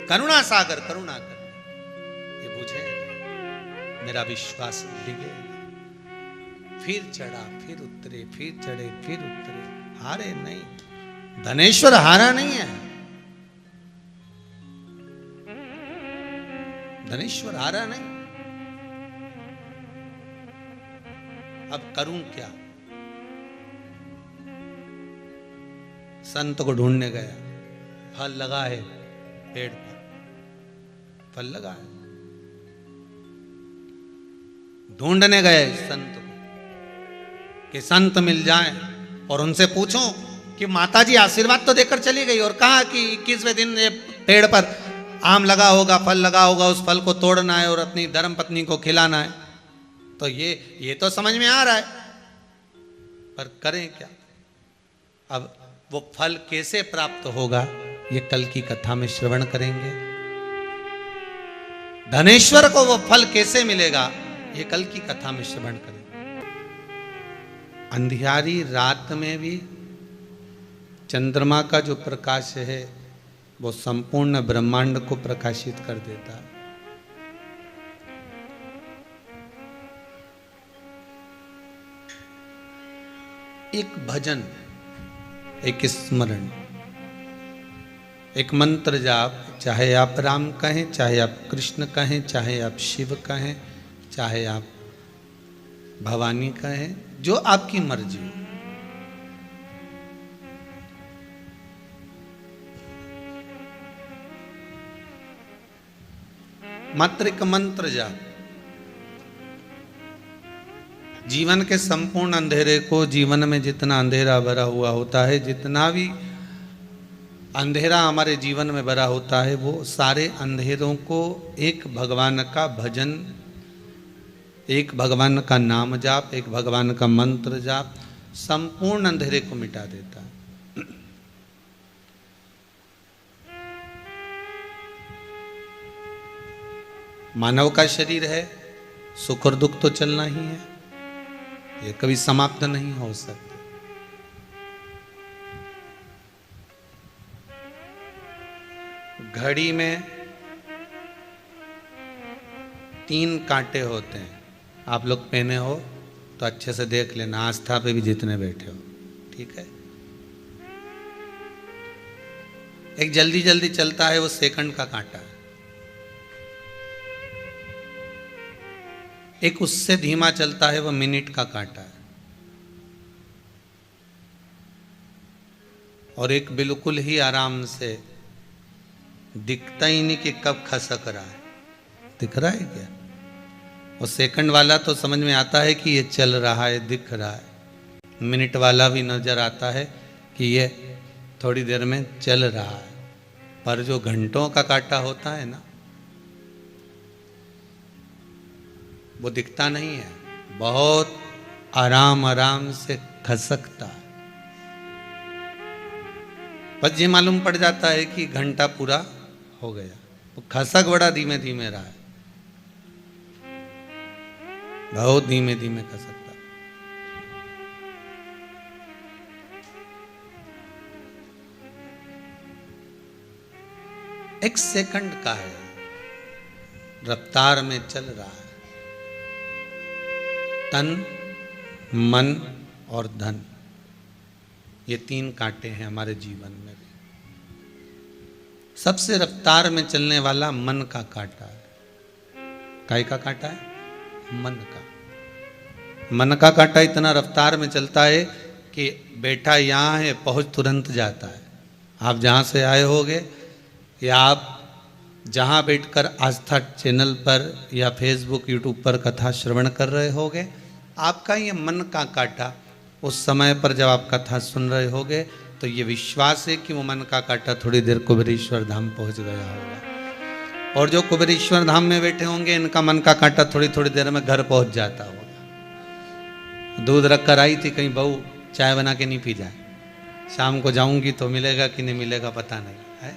करुणा सागर करुणा कर, ये बुझे, मेरा विश्वास डिगे, फिर चढ़ा फिर उतरे, फिर चढ़े फिर उतरे, हारे नहीं। धनेश्वर हारा नहीं है, धनेश्वर हारा नहीं। अब करूं क्या? संत को ढूंढने गया, फल लगा है पेड़ पर, फल लगा है। ढूंढने गए संत को कि संत मिल जाए और उनसे पूछो कि माताजी आशीर्वाद तो देकर चली गई और कहा कि 21वें दिन ये पेड़ पर आम लगा होगा, फल लगा होगा, उस फल को तोड़ना है और अपनी धर्म पत्नी को खिलाना है। तो ये तो समझ में आ रहा है, पर करें क्या? अब वो फल कैसे प्राप्त होगा, ये कल की कथा में श्रवण करेंगे। धनेश्वर को वो फल कैसे मिलेगा, ये कल की कथा में श्रवण करेंगे। अंधियारी रात में भी चंद्रमा का जो प्रकाश है वो संपूर्ण ब्रह्मांड को प्रकाशित कर देता है। एक भजन, एक स्मरण, एक मंत्र जाप, चाहे आप राम कहें, चाहे आप कृष्ण कहें, चाहे आप शिव कहें, चाहे आप भवानी कहें, जो आपकी मर्जी हो। मात्र एक मंत्र जाप जीवन के संपूर्ण अंधेरे को, जीवन में जितना अंधेरा भरा हुआ होता है, जितना भी अंधेरा हमारे जीवन में भरा होता है, वो सारे अंधेरों को एक भगवान का भजन, एक भगवान का नाम जाप, एक भगवान का मंत्र जाप संपूर्ण अंधेरे को मिटा देता है। मानव का शरीर है, सुख और दुख तो चलना ही है, ये कभी समाप्त नहीं हो सकता। घड़ी में 3 कांटे होते हैं, आप लोग पहने हो तो अच्छे से देख लेना, आस्था पे भी जितने बैठे हो, ठीक है। एक जल्दी जल्दी चलता है, वो सेकंड का कांटा है। एक उससे धीमा चलता है, वो मिनट का कांटा है। और एक बिल्कुल ही आराम से दिखता ही नहीं कि कब खसक रहा है। दिख रहा है क्या? वो सेकंड वाला तो समझ में आता है कि ये चल रहा है, दिख रहा है। मिनट वाला भी नजर आता है कि ये थोड़ी देर में चल रहा है। पर जो घंटों का कांटा होता है ना, वो दिखता नहीं है, बहुत आराम आराम से खसकता है। बस ये मालूम पड़ जाता है कि घंटा पूरा हो गया। वो खसक बड़ा धीमे धीमे रहा है, बहुत धीमे धीमे खसकता। एक सेकंड का है, रफ्तार में चल रहा है। तन, मन और धन, ये 3 कांटे हैं हमारे जीवन में भी। सबसे रफ्तार में चलने वाला मन का कांटा है। काय का कांटा है? मन का। मन का कांटा इतना रफ्तार में चलता है कि बैठा यहाँ है, पहुँच तुरंत जाता है। आप जहाँ से आए होगे या आप जहाँ बैठकर आस्था चैनल पर या फेसबुक यूट्यूब पर कथा श्रवण कर रहे होगे, आपका ये मन का कांटा उस समय पर जब आप कथा सुन रहे होगे तो ये विश्वास है कि वो मन का कांटा थोड़ी देर कुबेरेश्वर धाम पहुंच गया होगा। और जो कुबेरेश्वर धाम में बैठे होंगे, इनका मन का कांटा थोड़ी थोड़ी देर में घर पहुंच जाता होगा। दूध रख कर आई थी, कहीं बहू चाय बना के नहीं पी जाए, शाम को जाऊंगी तो मिलेगा कि नहीं मिलेगा पता नहीं है।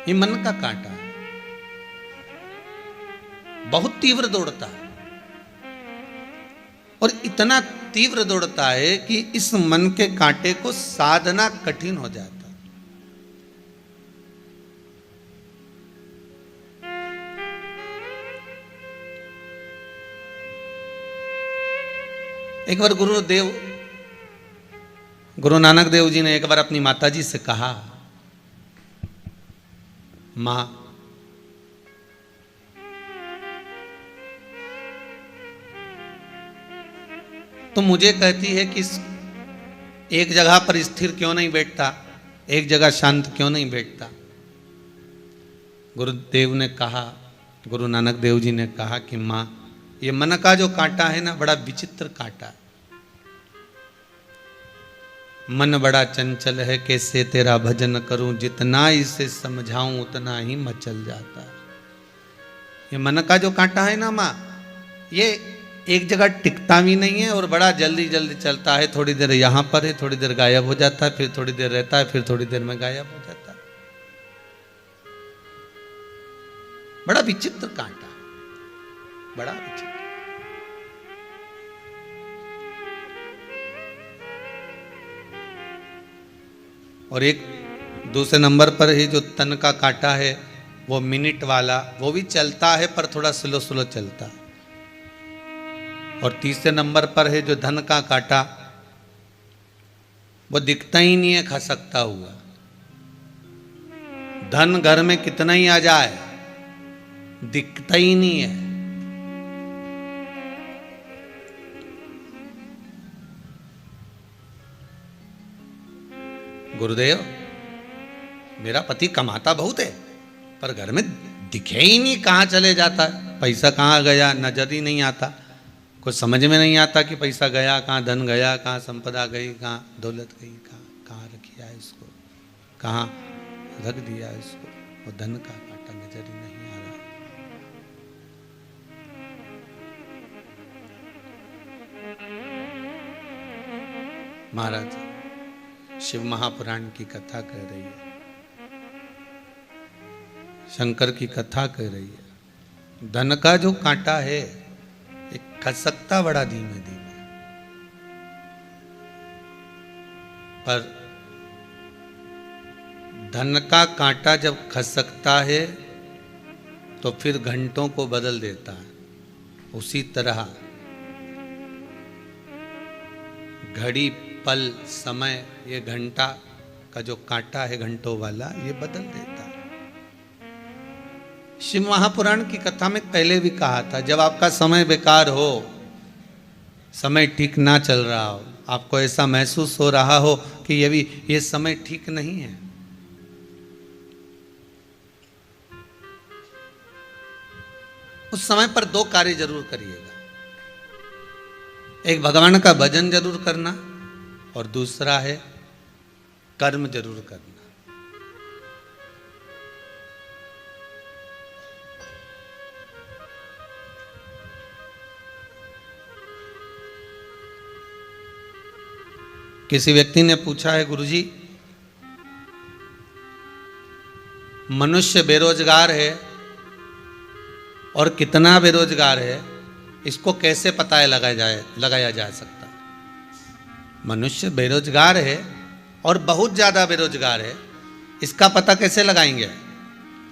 ये मन का कांटा है, बहुत तीव्र दौड़ता है और इतना तीव्र दौड़ता है कि इस मन के कांटे को साधना कठिन हो जाता है। एक बार गुरु नानक देव जी ने एक बार अपनी माता जी से कहा, मां, तो मुझे कहती है कि एक जगह पर स्थिर क्यों नहीं बैठता, एक जगह शांत क्यों नहीं बैठता। गुरुदेव ने कहा, गुरु नानक देव जी ने कहा कि मां, ये मन का जो कांटा है ना, बड़ा विचित्र कांटा है। मन बड़ा चंचल है, कैसे तेरा भजन करूं, जितना इसे समझाऊं उतना ही मचल जाता है। ये मन का जो कांटा है ना मां, ये एक जगह टिकता भी नहीं है और बड़ा जल्दी जल्दी चलता है। थोड़ी देर यहां पर है, थोड़ी देर गायब हो जाता है, फिर थोड़ी देर रहता है, फिर थोड़ी देर में गायब हो जाता है। बड़ा विचित्र कांटा, बड़ा विचित्र। और एक दूसरे नंबर पर ही जो तन का कांटा है, वो मिनट वाला, वो भी चलता है पर थोड़ा स्लो स्लो चलता है। और तीसरे नंबर पर है जो धन का कांटा, वो दिखता ही नहीं है खसकता हुआ। धन घर में कितना ही आ जाए, दिखता ही नहीं है। गुरुदेव, मेरा पति कमाता बहुत है पर घर में दिखे ही नहीं, कहाँ चले जाता है, पैसा कहाँ गया नजर ही नहीं आता। कुछ समझ में नहीं आता कि पैसा गया कहाँ, धन गया कहाँ, संपदा गई कहाँ, दौलत गई कहाँ, कहाँ रखिया है इसको, कहाँ रख दिया इसको। वो धन का कांटा नजर ही नहीं आ रहा। महाराज शिव महापुराण की कथा कह रही है, शंकर की कथा कह रही है। धन का जो कांटा है एक खसकता बड़ा धीमे धीमे, पर धन का कांटा जब खसकता है तो फिर घंटों को बदल देता है। उसी तरह घड़ी, पल, समय, ये घंटा का जो कांटा है घंटों वाला, ये बदल देता है। शिव महापुराण की कथा में पहले भी कहा था, जब आपका समय बेकार हो, समय ठीक ना चल रहा हो, आपको ऐसा महसूस हो रहा हो कि ये समय ठीक नहीं है, उस समय पर दो कार्य जरूर करिएगा। एक भगवान का भजन जरूर करना और दूसरा है कर्म जरूर करना। किसी व्यक्ति ने पूछा है, गुरुजी, मनुष्य बेरोजगार है और कितना बेरोजगार है, इसको कैसे पता लगाया जा सकता? मनुष्य बेरोजगार है और बहुत ज़्यादा बेरोजगार है, इसका पता कैसे लगाएंगे?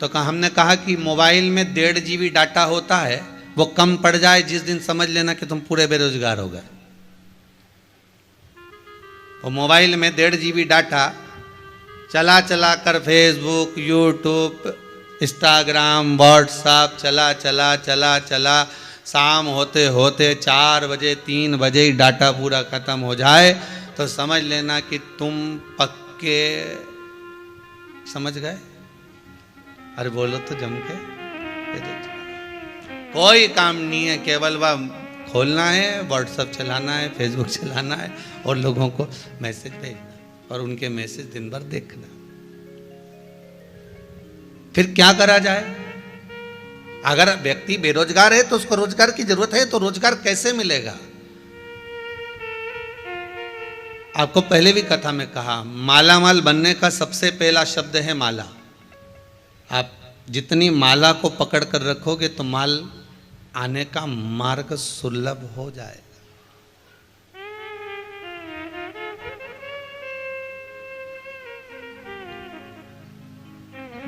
तो हमने कहा कि मोबाइल में 1.5 GB डाटा होता है, वो कम पड़ जाए जिस दिन, समझ लेना कि तुम पूरे बेरोजगार हो गए। वो मोबाइल में 1.5 GB डाटा चला चला कर फेसबुक, यूट्यूब, इंस्टाग्राम, व्हाट्सएप चला शाम होते होते 4 बजे 3 बजे ही डाटा पूरा ख़त्म हो जाए तो समझ लेना कि तुम पक्के, समझ गए? अरे बोलो तो जम के। कोई काम नहीं है, केवल वह खोलना है, व्हाट्सएप चलाना है, फेसबुक चलाना है और लोगों को मैसेज भेजना और उनके मैसेज दिन भर देखना। फिर क्या करा जाए? अगर व्यक्ति बेरोजगार है तो उसको रोजगार की जरूरत है, तो रोजगार कैसे मिलेगा? आपको पहले भी कथा में कहा, माला माल बनने का सबसे पहला शब्द है माला। आप जितनी माला को पकड़ कर रखोगे तो माल आने का मार्ग सुलभ हो जाएगा।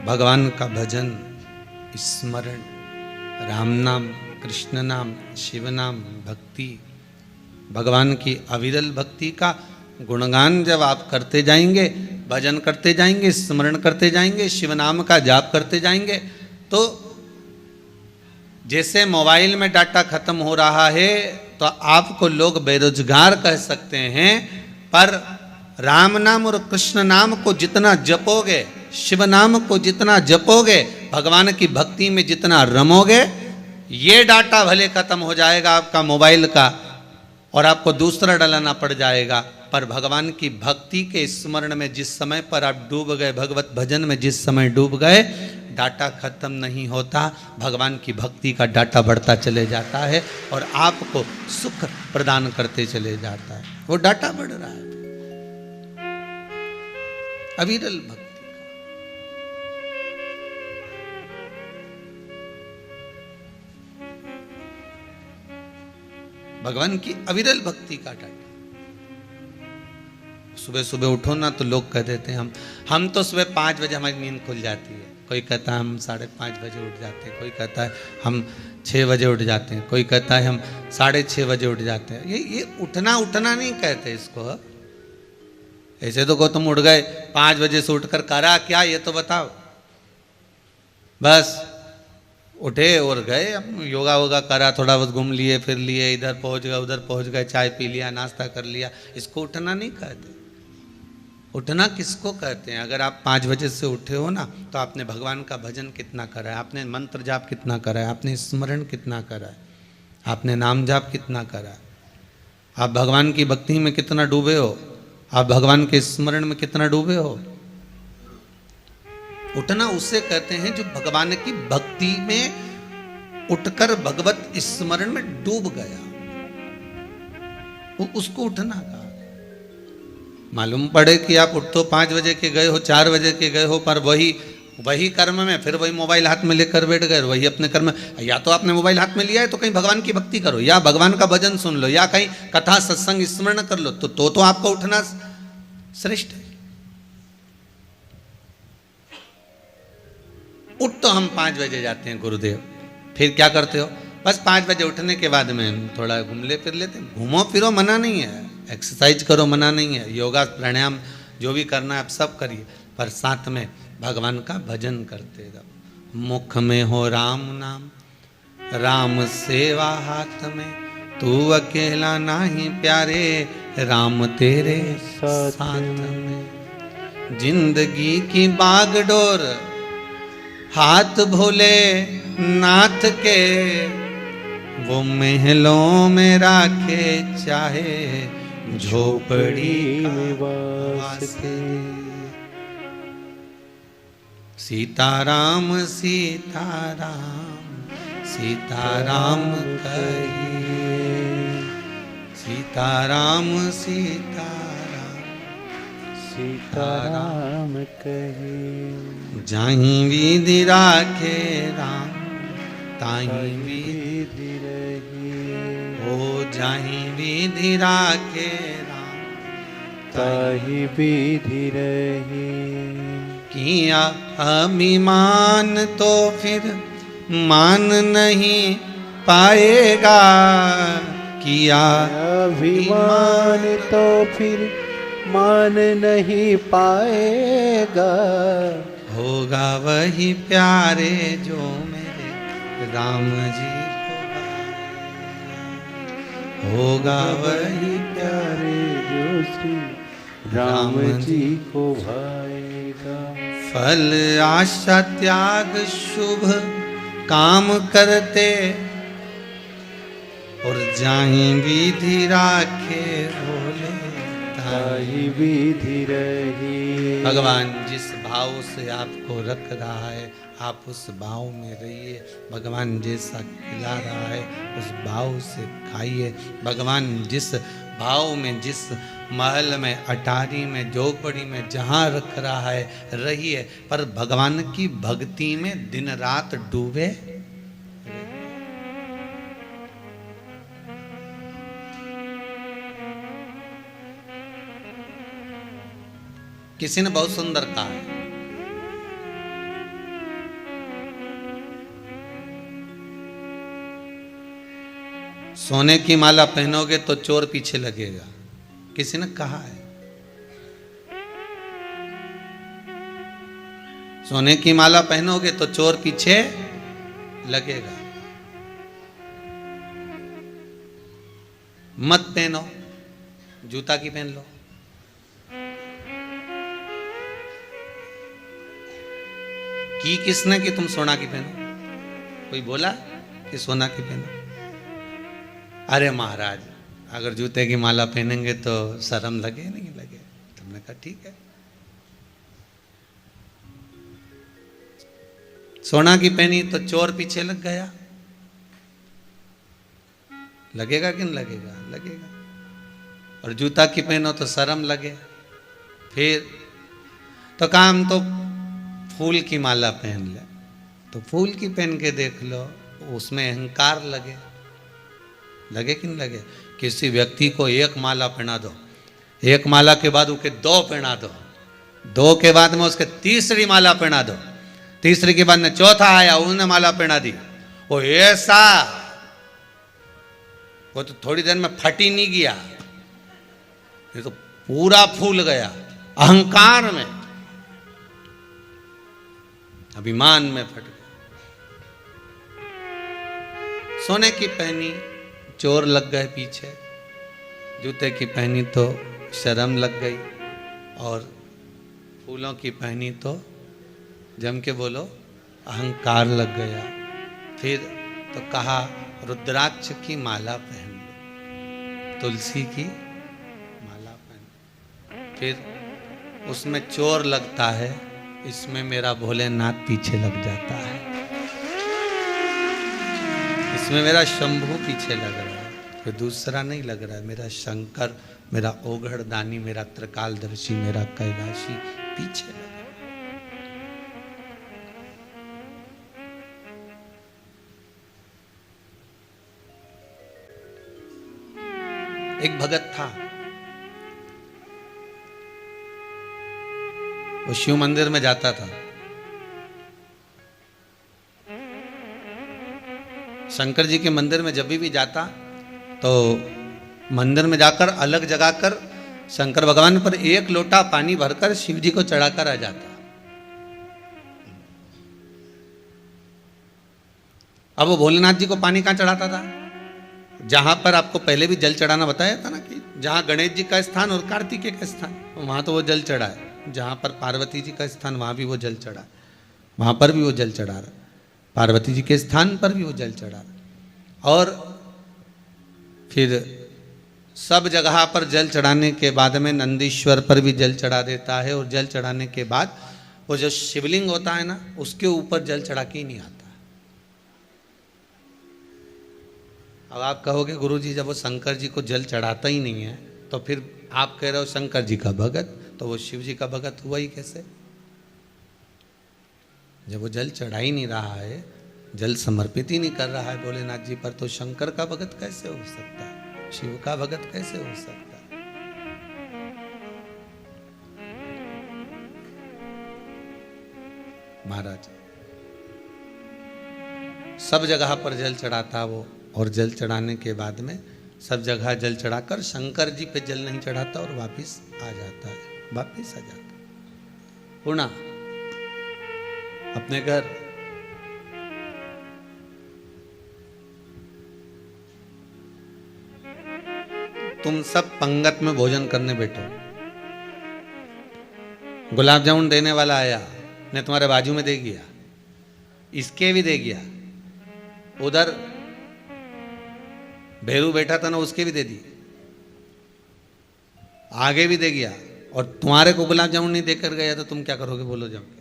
भगवान का भजन, स्मरण, राम नाम, कृष्ण नाम, शिव नाम, भक्ति, भगवान की अविरल भक्ति का गुणगान जब आप करते जाएंगे, भजन करते जाएंगे, स्मरण करते जाएंगे, शिव नाम का जाप करते जाएंगे, तो जैसे मोबाइल में डाटा खत्म हो रहा है तो आपको लोग बेरोजगार कह सकते हैं, पर राम नाम और कृष्ण नाम को जितना जपोगे, शिव नाम को जितना जपोगे, भगवान की भक्ति में जितना रमोगे, ये डाटा भले खत्म हो जाएगा आपका मोबाइल का और आपको दूसरा डलाना पड़ जाएगा, पर भगवान की भक्ति के स्मरण में जिस समय पर आप डूब गए, भगवत भजन में जिस समय डूब गए, डाटा खत्म नहीं होता, भगवान की भक्ति का डाटा बढ़ता चले जाता है और आपको सुख प्रदान करते चले जाता है। वो डाटा बढ़ रहा है अविरल भक्ति का। भगवान की अविरल भक्ति का डाटा। सुबह सुबह उठो ना तो लोग कह देते हैं हम तो सुबह 5 बजे हमारी नींद खुल जाती है, कोई कहता है हम 5:30 बजे उठ जाते हैं, कोई कहता है हम 6 बजे उठ जाते हैं, कोई कहता है हम 6:30 बजे उठ जाते हैं। ये उठना नहीं कहते इसको। ऐसे तो को तुम उठ गए 5 बजे से उठकर करा क्या, ये तो बताओ। बस उठे और गए, अब योगा वोगा करा, थोड़ा बहुत घूम लिए, फिर लिए, इधर पहुंच गए, उधर पहुंच गए, चाय पी लिया, नाश्ता कर लिया, इसको उठना नहीं कहते। उठना किसको कहते हैं? अगर आप 5 बजे से उठे हो ना, तो आपने भगवान का भजन कितना करा है, आपने मंत्र जाप कितना करा है, आपने स्मरण कितना करा है, आपने नाम जाप कितना करा है, आप भगवान की भक्ति में कितना डूबे हो, आप भगवान के स्मरण में कितना डूबे हो। उठना उसे कहते हैं जो भगवान की भक्ति में उठकर भगवत स्मरण में डूब गया, वो उसको उठना कहा। मालूम पड़े कि आप उठ तो 5 बजे के गए हो, 4 बजे के गए हो, पर वही कर्म में फिर वही मोबाइल हाथ में लेकर बैठ गए, वही अपने कर्म। या तो आपने मोबाइल हाथ में लिया है तो कहीं भगवान की भक्ति करो, या भगवान का भजन सुन लो, या कहीं कथा सत्संग स्मरण कर लो, तो आपका उठना श्रेष्ठ है। उठ तो हम 5 बजे जाते हैं गुरुदेव, फिर क्या करते हो? बस 5 बजे उठने के बाद में थोड़ा घूम ले फिर लेते। घूमो फिरो मना नहीं है, एक्सरसाइज करो मना नहीं है, योगा प्राणायाम जो भी करना है आप सब करिए, पर साथ में भगवान का भजन करते रहो। मुख में हो राम नाम, राम सेवा हाथ में, तू अकेला नहीं प्यारे, राम तेरे साथ में। जिंदगी की बागडोर हाथ भोले नाथ के, वो महलों में राखे चाहे झोपड़ी में वास्ते। सीताराम सीताराम सीताराम कहिए, सीताराम सीताराम सीताराम कहिए। जाहि विधि राखे राम, ताहि विधि रहिए। ओ जाहि विधि राखे राम, ताहि विधि रहिए। किया अभिमान तो फिर मान नहीं पाएगा, किया अभिमान तो फिर मान नहीं पाएगा। होगा वही प्यारे जो मेरे राम जी को भाए, होगा वही प्यारे जो श्री राम जी को भाएगा। फल आशा त्याग शुभ काम करते, और जाहि विधि राखे भोले ताहि विधि रहिए। भगवान जिस भाव से आपको रख रहा है आप उस भाव में रहिए। भगवान जैसा खिला रहा है उस भाव से खाइए। भगवान जिस भाव में, जिस महल में, अटारी में, झोपड़ी में, जहाँ रख रहा है रहिए, पर भगवान की भक्ति में दिन रात डूबे। किसी ने बहुत सुंदर कहा है, सोने की माला पहनोगे तो चोर पीछे लगेगा। किसी ने कहा है, सोने की माला पहनोगे तो चोर पीछे लगेगा। मत पहनो, जूता की पहन लो। की किसने कि तुम सोना की पहनो? कोई बोला कि सोना की पहनो? अरे महाराज, अगर जूते की माला पहनेंगे तो शर्म लगे नहीं लगे? तुमने कहा ठीक है। सोना की पहनी तो चोर पीछे लग गया, लगेगा कि नहीं लगेगा? लगेगा। और जूता की पहनो तो शर्म लगे। फिर तो काम तो फूल की माला पहन ले, तो फूल की पहन के देख लो, उसमें अहंकार लगे, लगे कि नहीं लगे? किसी व्यक्ति को एक माला पहना दो, एक माला के बाद उसके दो पहना दो, दो के बाद में उसके तीसरी माला पहना दो, तीसरी के बाद में चौथा आया, उसने माला पहना दी। वो ऐसा, वो तो थोड़ी देर में फट ही नहीं गया, ये तो पूरा फूल गया अहंकार में, अभिमान में फट गया। सोने की पहनी चोर लग गए पीछे, जूते की पहनी तो शर्म लग गई, और फूलों की पहनी तो जम के बोलो अहंकार लग गया। फिर तो कहा रुद्राक्ष की माला पहन लो, तुलसी की माला पहन। फिर उसमें चोर लगता है, इसमें मेरा भोलेनाथ पीछे लग जाता है, इसमें मेरा शंभू पीछे लग रहा है, फिर दूसरा नहीं लग रहा है, मेरा शंकर, मेरा ओघड़दानी, मेरा त्रिकालदर्शी, मेरा कैलाशी पीछे लग रहा है। एक भगत था, वो शिव मंदिर में जाता था। शंकर जी के मंदिर में जब भी जाता तो मंदिर में जाकर अलग जगह कर शंकर भगवान पर एक लोटा पानी भरकर शिव जी को चढ़ाकर आ जाता। अब वो भोलेनाथ जी को पानी कहाँ चढ़ाता था? जहां पर आपको पहले भी जल चढ़ाना बताया था ना, कि जहां गणेश जी का स्थान और कार्तिकेय का स्थान, वहां तो वो जल चढ़ा है। जहां पर पार्वती जी का स्थान, वहां भी वो जल चढ़ा है, वहां पर भी वो जल चढ़ा रहा, पार्वती जी के स्थान पर भी वो जल चढ़ा रहा। और फिर सब जगह पर जल चढ़ाने के बाद में नंदीश्वर पर भी जल चढ़ा देता है, और जल चढ़ाने के बाद वो जो शिवलिंग होता है ना, उसके ऊपर जल चढ़ा के ही नहीं आता। अब आप कहोगे गुरुजी जब वो शंकर जी को जल चढ़ाता ही नहीं है, तो फिर आप कह रहे हो शंकर जी का भगत, तो वो शिव जी का भगत हुआ ही कैसे? जब वो जल चढ़ा ही नहीं रहा है, जल समर्पित ही नहीं कर रहा है भोलेनाथ जी पर, तो शंकर का भगत कैसे हो सकता है? शिव का भगत कैसे हो सकता है? महाराज सब जगह पर जल चढ़ाता वो, और जल चढ़ाने के बाद में सब जगह जल चढ़ाकर शंकर जी पे जल नहीं चढ़ाता और वापिस आ जाता है, वापिस आ जाता है पुणे अपने घर। तुम सब पंगत में भोजन करने बैठो, गुलाब जामुन देने वाला आया, ने तुम्हारे बाजू में दे गया, इसके भी दे गया, उधर भैरू बैठा था ना, उसके भी दे दी, आगे भी दे गया, और तुम्हारे को गुलाब जामुन नहीं देकर गया, तो तुम क्या करोगे? बोलो जाओगे।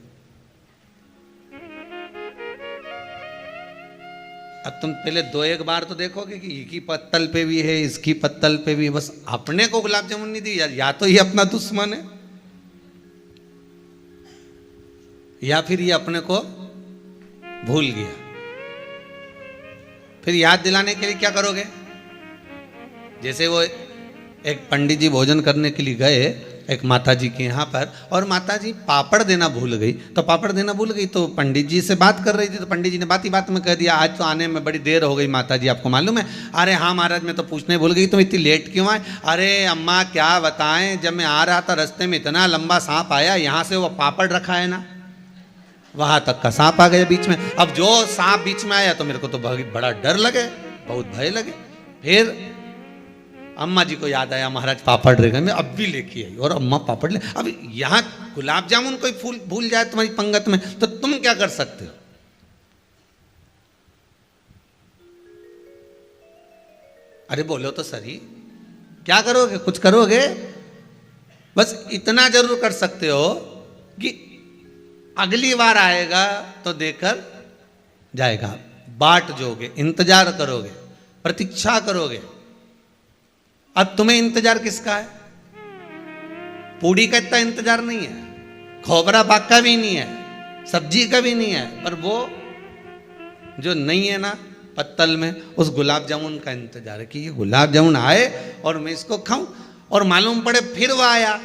अब तुम पहले दो एक बार तो देखोगे कि इसकी पत्तल पे भी है, इसकी पत्तल पे भी है, बस अपने को गुलाब जामुन नहीं दी या तो ये अपना दुश्मन है या फिर ये अपने को भूल गया। फिर याद दिलाने के लिए क्या करोगे? जैसे वो एक पंडित जी भोजन करने के लिए गए एक माता जी के यहाँ पर, और माता जी पापड़ देना भूल गई। तो पापड़ देना भूल गई तो पंडित जी से बात कर रही थी, तो पंडित जी ने बात ही बात में कह दिया, आज तो आने में बड़ी देर हो गई माता जी, आपको मालूम है? अरे हाँ महाराज, मैं तो पूछने भूल गई, तुम इतनी लेट क्यों आए? अरे अम्मा क्या बताएं, जब मैं आ रहा था रास्ते में इतना लंबा सांप आया, यहाँ से वो पापड़ रखा है ना, वहां तक का सांप आ गया बीच में। अब जो सांप बीच में आया तो मेरे को तो बड़ा डर लगे, बहुत भय लगे। फिर अम्मा जी को याद आया, महाराज पापड़ रह गए, मैं अब भी लेके आई, और अम्मा पापड़ ले। अब यहाँ गुलाब जामुन कोई फूल भूल जाए तुम्हारी पंगत में तो तुम क्या कर सकते हो? अरे बोलो तो सही, क्या करोगे? कुछ करोगे? बस इतना जरूर कर सकते हो कि अगली बार आएगा तो देकर जाएगा, बाट जोगे, इंतजार करोगे, प्रतीक्षा करोगे। अब तुम्हें इंतजार किसका है? पूड़ी का इतना इंतजार नहीं है, खोबरा पाक का भी नहीं है, सब्जी का भी नहीं है, पर वो जो नहीं है ना पत्तल में, उस गुलाब जामुन का इंतजार है कि ये गुलाब जामुन आए और मैं इसको खाऊं। और मालूम पड़े फिर वो आया,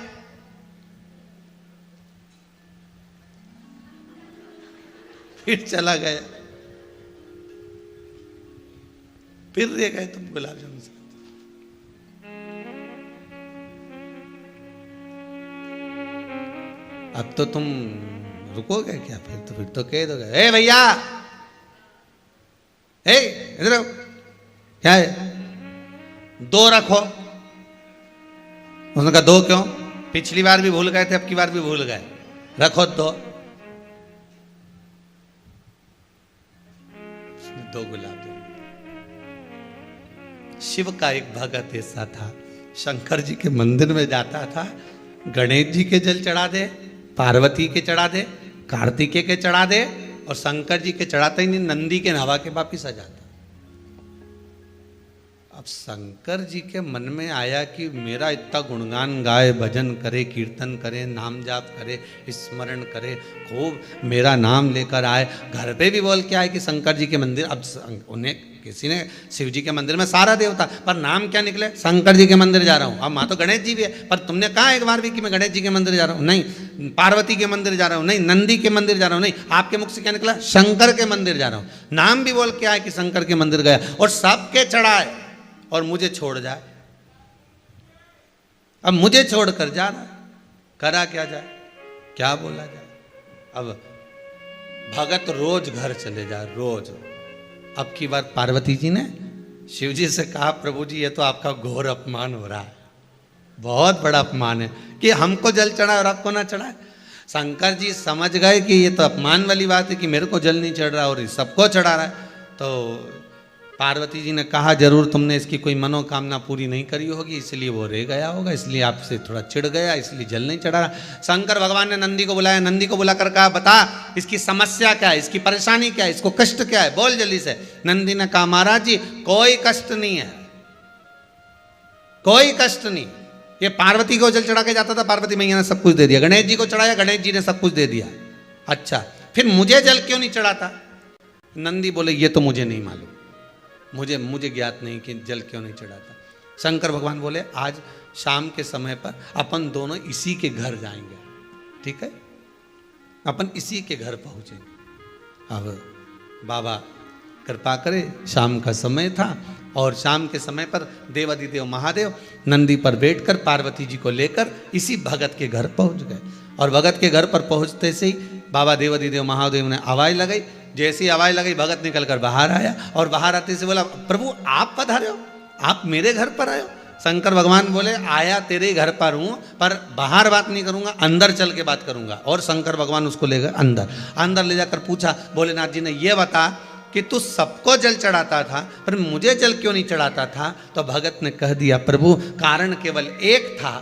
फिर चला गया, फिर रह गए तुम गुलाब जामुन से। अब तो तुम रुकोगे क्या? फिर तो कह दोगे, ए भैया, ए इधर आओ, क्या है? दो रखो। उसने कहा दो क्यों? पिछली बार भी भूल गए थे, अब की बार भी भूल गए, रखो दो। दो गुलाब जामुन। शिव का एक भगत ऐसा था, शंकर जी के मंदिर में जाता था, गणेश जी के जल चढ़ा दे, पार्वती के चढ़ा दे, कार्तिकेय के चढ़ा दे, और शंकर जी के चढ़ाता ही नहीं, नंदी के नहवा के वापिस आ जाता। अब शंकर जी के मन में आया कि मेरा इतना गुणगान गाए, भजन करे, कीर्तन करे, नाम जाप करे, स्मरण करे, खूब मेरा नाम लेकर आए, घर पे भी बोल के आए कि शंकर जी के मंदिर। अब उन्हें किसी ने शिव जी के मंदिर में सारा देवता, पर नाम क्या निकले? शंकर जी के मंदिर जा रहा हूँ। अब वहाँ तो गणेश जी भी है, पर तुमने कहा एक बार भी कि मैं गणेश जी के मंदिर जा रहा हूँ? नहीं। पार्वती के मंदिर जा रहा हूँ? नहीं। नंदी के मंदिर जा रहा हूँ? नहीं। आपके मुख से क्या निकला? शंकर के मंदिर जा रहा हूँ। नाम भी बोल के आए कि शंकर के मंदिर गया, और सबके चढ़ाए, और मुझे छोड़ जाए। अब मुझे छोड़कर जा रहा, करा क्या जाए, क्या बोला जाए? अब भगत रोज घर चले जाए, रोज। अब की बार पार्वती जी ने शिव जी से कहा, प्रभु जी ये तो आपका घोर अपमान हो रहा है, बहुत बड़ा अपमान है कि हमको जल चढ़ाए और आपको ना चढ़ाए। शंकर जी समझ गए कि ये तो अपमान वाली बात है कि मेरे को जल नहीं चढ़ रहा और सबको चढ़ा रहा है। तो पार्वती जी ने कहा, जरूर तुमने इसकी कोई मनोकामना पूरी नहीं करी होगी, इसलिए वो रह गया होगा, इसलिए आपसे थोड़ा चिढ़ गया, इसलिए जल नहीं चढ़ा रहा। शंकर भगवान ने नंदी को बुलाया, नंदी को बुलाकर कहा, बता इसकी समस्या क्या है, इसकी परेशानी क्या है, इसको कष्ट क्या है, बोल जल्दी से। नंदी ने कहा, महाराज जी कोई कष्ट नहीं है, कोई कष्ट नहीं। ये पार्वती को जल चढ़ा के जाता था, पार्वती मैया ने सब कुछ दे दिया। गणेश जी को चढ़ाया, गणेश जी ने सब कुछ दे दिया। अच्छा, फिर मुझे जल क्यों नहीं चढ़ाता? नंदी बोले, ये तो मुझे नहीं मालूम, मुझे ज्ञात नहीं कि जल क्यों नहीं चढ़ाता। शंकर भगवान बोले, आज शाम के समय पर अपन दोनों इसी के घर जाएंगे, ठीक है? अपन इसी के घर पहुंचेंगे। अब बाबा कृपा करे, शाम का समय था, और शाम के समय पर देवाधिदेव महादेव नंदी पर बैठकर पार्वती जी को लेकर इसी भगत के घर पहुंच गए। और भगत के घर पर पहुंचते से ही बाबा देवाधिदेव महादेव ने आवाज लगाई। जैसी आवाज लगाई, भगत निकलकर बाहर आया, और बाहर आते से बोला, प्रभु आप पधारे हो, आप मेरे घर पर आए हो? शंकर भगवान बोले, आया तेरे घर पर हूं, पर बाहर बात नहीं करूंगा, अंदर चल के बात करूंगा। और शंकर भगवान उसको ले गए अंदर ले जाकर पूछा, भोलेनाथ जी ने, ये बता कि तू सबको जल चढ़ाता था, पर मुझे जल क्यों नहीं चढ़ाता था? तो भगत ने कह दिया, प्रभु कारण केवल एक था,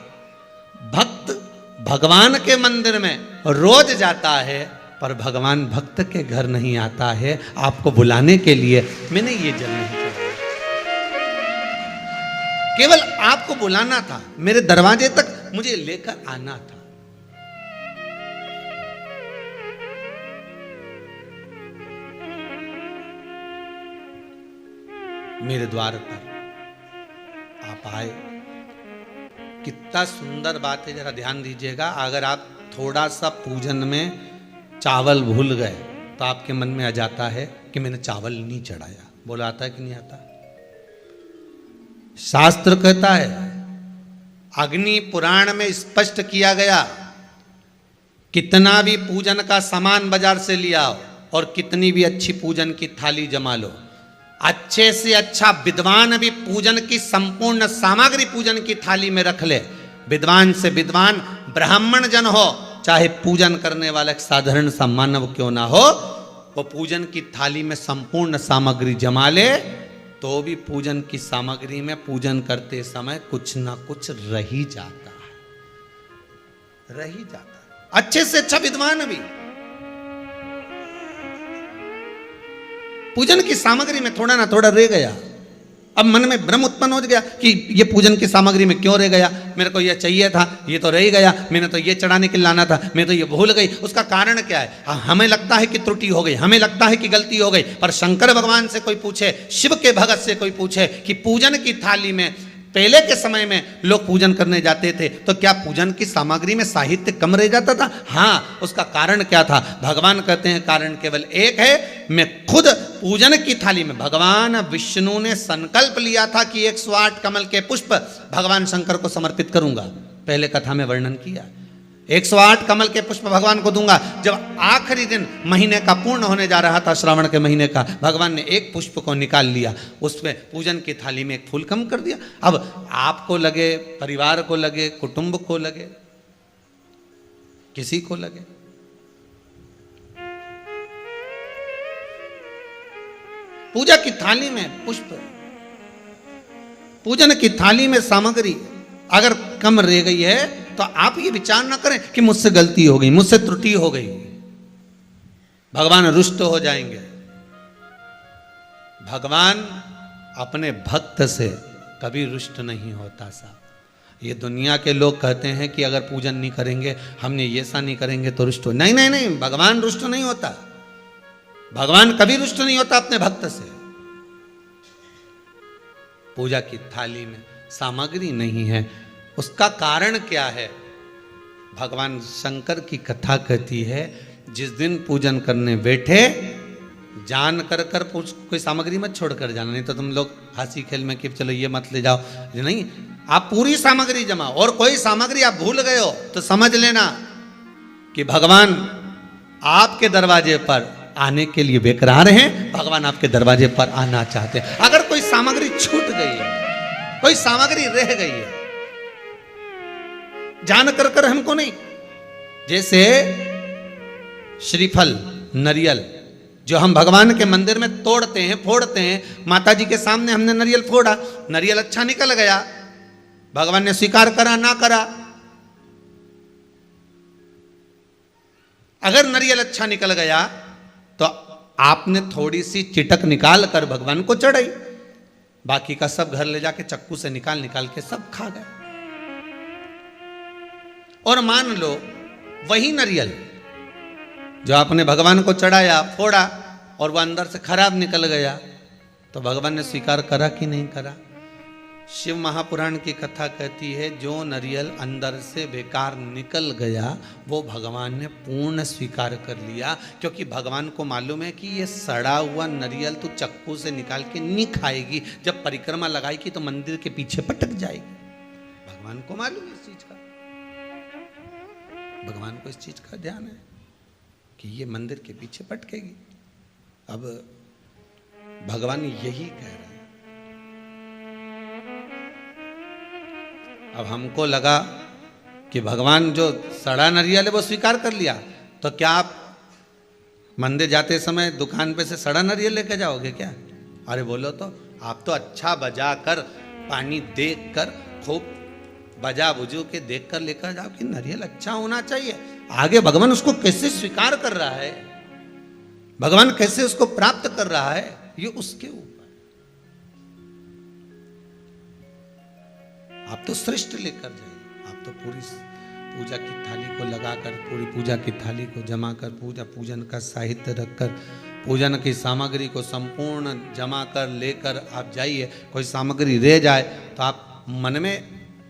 भक्त भगवान के मंदिर में रोज जाता है, पर भगवान भक्त के घर नहीं आता है आपको बुलाने के लिए। मैंने ये जल नहीं चढ़ाया, केवल आपको बुलाना था, मेरे दरवाजे तक मुझे लेकर आना था। मेरे द्वार पर आप आए, कितना सुंदर बात है, जरा ध्यान दीजिएगा। अगर आप थोड़ा सा पूजन में चावल भूल गए तो आपके मन में आ जाता है कि मैंने चावल नहीं चढ़ाया। बोला आता है कि नहीं आता? शास्त्र कहता है, अग्नि पुराण में स्पष्ट किया गया, कितना भी पूजन का सामान बाजार से लिया आओ और कितनी भी अच्छी पूजन की थाली जमा लो, अच्छे से अच्छा विद्वान भी पूजन की संपूर्ण सामग्री पूजन की थाली में रख ले, विद्वान से विद्वान ब्राह्मण जन हो, चाहे पूजन करने वाला एक साधारण सा मानव क्यों ना हो, वो पूजन की थाली में संपूर्ण सामग्री जमा ले तो भी पूजन की सामग्री में पूजन करते समय कुछ ना कुछ रह ही जाता है, रह ही जाता है। अच्छे से अच्छा विद्वान भी पूजन की सामग्री में थोड़ा ना थोड़ा रह गया, अब मन में भ्रम उत्पन्न हो गया कि ये पूजन की सामग्री में क्यों रह गया, मेरे को ये चाहिए था, ये तो रह गया, मैंने तो ये चढ़ाने के लिए लाना था, मैं तो ये भूल गई। उसका कारण क्या है? हमें लगता है कि त्रुटि हो गई, हमें लगता है कि गलती हो गई, पर शंकर भगवान से कोई पूछे, शिव के भगत से कोई पूछे कि पूजन की थाली में पहले के समय में लोग पूजन करने जाते थे तो क्या पूजन की सामग्री में साहित्य कम रह जाता था? हाँ, उसका कारण क्या था? भगवान कहते हैं कारण केवल एक है, मैं खुद पूजन की थाली में, भगवान विष्णु ने संकल्प लिया था कि 108 कमल के पुष्प भगवान शंकर को समर्पित करूंगा, पहले कथा में वर्णन किया, 108 कमल के पुष्प भगवान को दूंगा। जब आखिरी दिन महीने का पूर्ण होने जा रहा था, श्रावण के महीने का, भगवान ने एक पुष्प को निकाल लिया, उसमें पूजन की थाली में एक फूल कम कर दिया। अब आपको लगे, परिवार को लगे, कुटुंब को लगे, किसी को लगे, पूजा की थाली में पुष्प, पूजन की थाली में सामग्री अगर कम रह गई है तो आप ये विचार ना करें कि मुझसे गलती हो गई, मुझसे त्रुटि हो गई, भगवान रुष्ट हो जाएंगे। भगवान अपने भक्त से कभी रुष्ट नहीं होता साहब। ये दुनिया के लोग कहते हैं कि अगर पूजन नहीं करेंगे, हमने ये सा नहीं करेंगे तो रुष्ट हो, नहीं नहीं नहीं, भगवान रुष्ट नहीं होता, भगवान कभी रुष्ट नहीं होता अपने भक्त से। पूजा की थाली में सामग्री नहीं है, उसका कारण क्या है? भगवान शंकर की कथा कहती है, जिस दिन पूजन करने बैठे जान कर कोई सामग्री मत छोड़ कर जाना, नहीं तो तुम लोग हंसी खेल में कि चलो ये मत ले जाओ, नहीं, आप पूरी सामग्री जमा, और कोई सामग्री आप भूल गए हो तो समझ लेना कि भगवान आपके दरवाजे पर आने के लिए बेकरार हैं, भगवान आपके दरवाजे पर आना चाहते हैं। अगर कोई सामग्री छूट गई है, कोई सामग्री रह गई है, जान कर हमको नहीं, जैसे श्रीफल, नरियल जो हम भगवान के मंदिर में तोड़ते हैं, फोड़ते हैं, माता जी के सामने हमने नरियल फोड़ा, नरियल अच्छा निकल गया, भगवान ने स्वीकार करा ना करा। अगर नरियल अच्छा निकल गया तो आपने थोड़ी सी चिटक निकाल कर भगवान को चढ़ाई, बाकी का सब घर ले जाके चक्कू से निकाल निकाल के सब खा गए। और मान लो वही नरियल जो आपने भगवान को चढ़ाया, फोड़ा, और वह अंदर से खराब निकल गया, तो भगवान ने स्वीकार करा कि नहीं करा? शिव महापुराण की कथा कहती है, जो नरियल अंदर से बेकार निकल गया वो भगवान ने पूर्ण स्वीकार कर लिया, क्योंकि भगवान को मालूम है कि ये सड़ा हुआ नरियल तो चक्कू से निकाल के नहीं खाएगी, जब परिक्रमा लगाएगी तो मंदिर के पीछे पटक जाएगी। भगवान को मालूम है इस चीज का, भगवान को इस चीज का ध्यान है कि ये मंदिर के पीछे पटकेगी। अब भगवान यही कह रहे हैं। अब हमको लगा कि भगवान जो सड़ा नरियल है वो स्वीकार कर लिया, तो क्या आप मंदिर जाते समय दुकान पे से सड़ा नरियल लेके जाओगे क्या? अरे बोलो तो, आप तो अच्छा बजा कर, पानी देख कर, खूब बजा बुझू के देख कर लेकर जाओ कि नारियल अच्छा होना चाहिए। आगे भगवान उसको कैसे स्वीकार कर रहा है, भगवान कैसे उसको प्राप्त कर रहा है, ये उसके ऊपर। आप तो श्रेष्ठ लेकर जाइए, आप तो पूरी पूजा की थाली को लगाकर, पूरी पूजा की थाली को जमा कर, पूजन का साहित्य रखकर, पूजन की सामग्री को संपूर्ण जमा कर लेकर आप जाइए। कोई सामग्री रह जाए तो आप मन में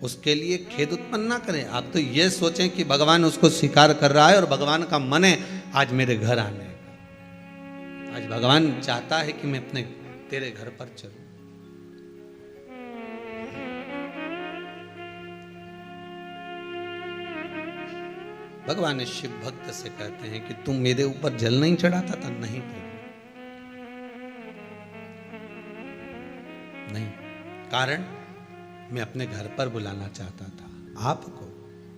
उसके लिए खेद उत्पन्न ना करें। आप तो ये सोचें कि भगवान उसको स्वीकार कर रहा है और भगवान का मन है आज मेरे घर आने का। आज भगवान चाहता है कि मैं अपने तेरे घर पर चलूं। भगवान ने शिव भक्त से कहते हैं कि तुम मेरे ऊपर जल नहीं चढ़ाता था? नहीं नहीं, कारण मैं अपने घर पर बुलाना चाहता था, आपको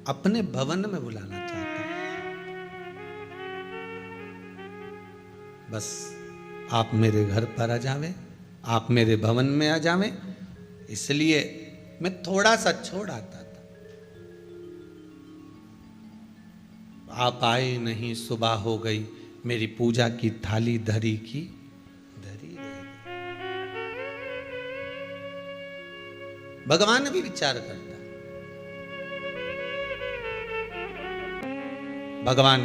अपने भवन में बुलाना चाहता था। बस आप मेरे घर पर आ जावे, आप मेरे भवन में आ जावे, इसलिए मैं थोड़ा सा छोड़ आता था। आप आए नहीं, सुबह हो गई, मेरी पूजा की थाली धरी की धरी रह गई। भगवान भी विचार करता। भगवान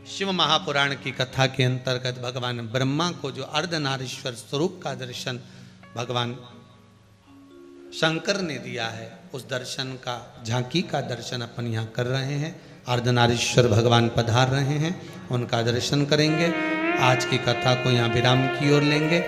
शिव महापुराण की कथा के अंतर्गत भगवान ब्रह्मा को जो अर्धनारीश्वर स्वरूप का दर्शन भगवान शंकर ने दिया है, उस दर्शन का, झांकी का दर्शन अपन यहाँ कर रहे हैं। अर्धनारीश्वर भगवान पधार रहे हैं, उनका दर्शन करेंगे। आज की कथा को यहाँ विराम की ओर लेंगे।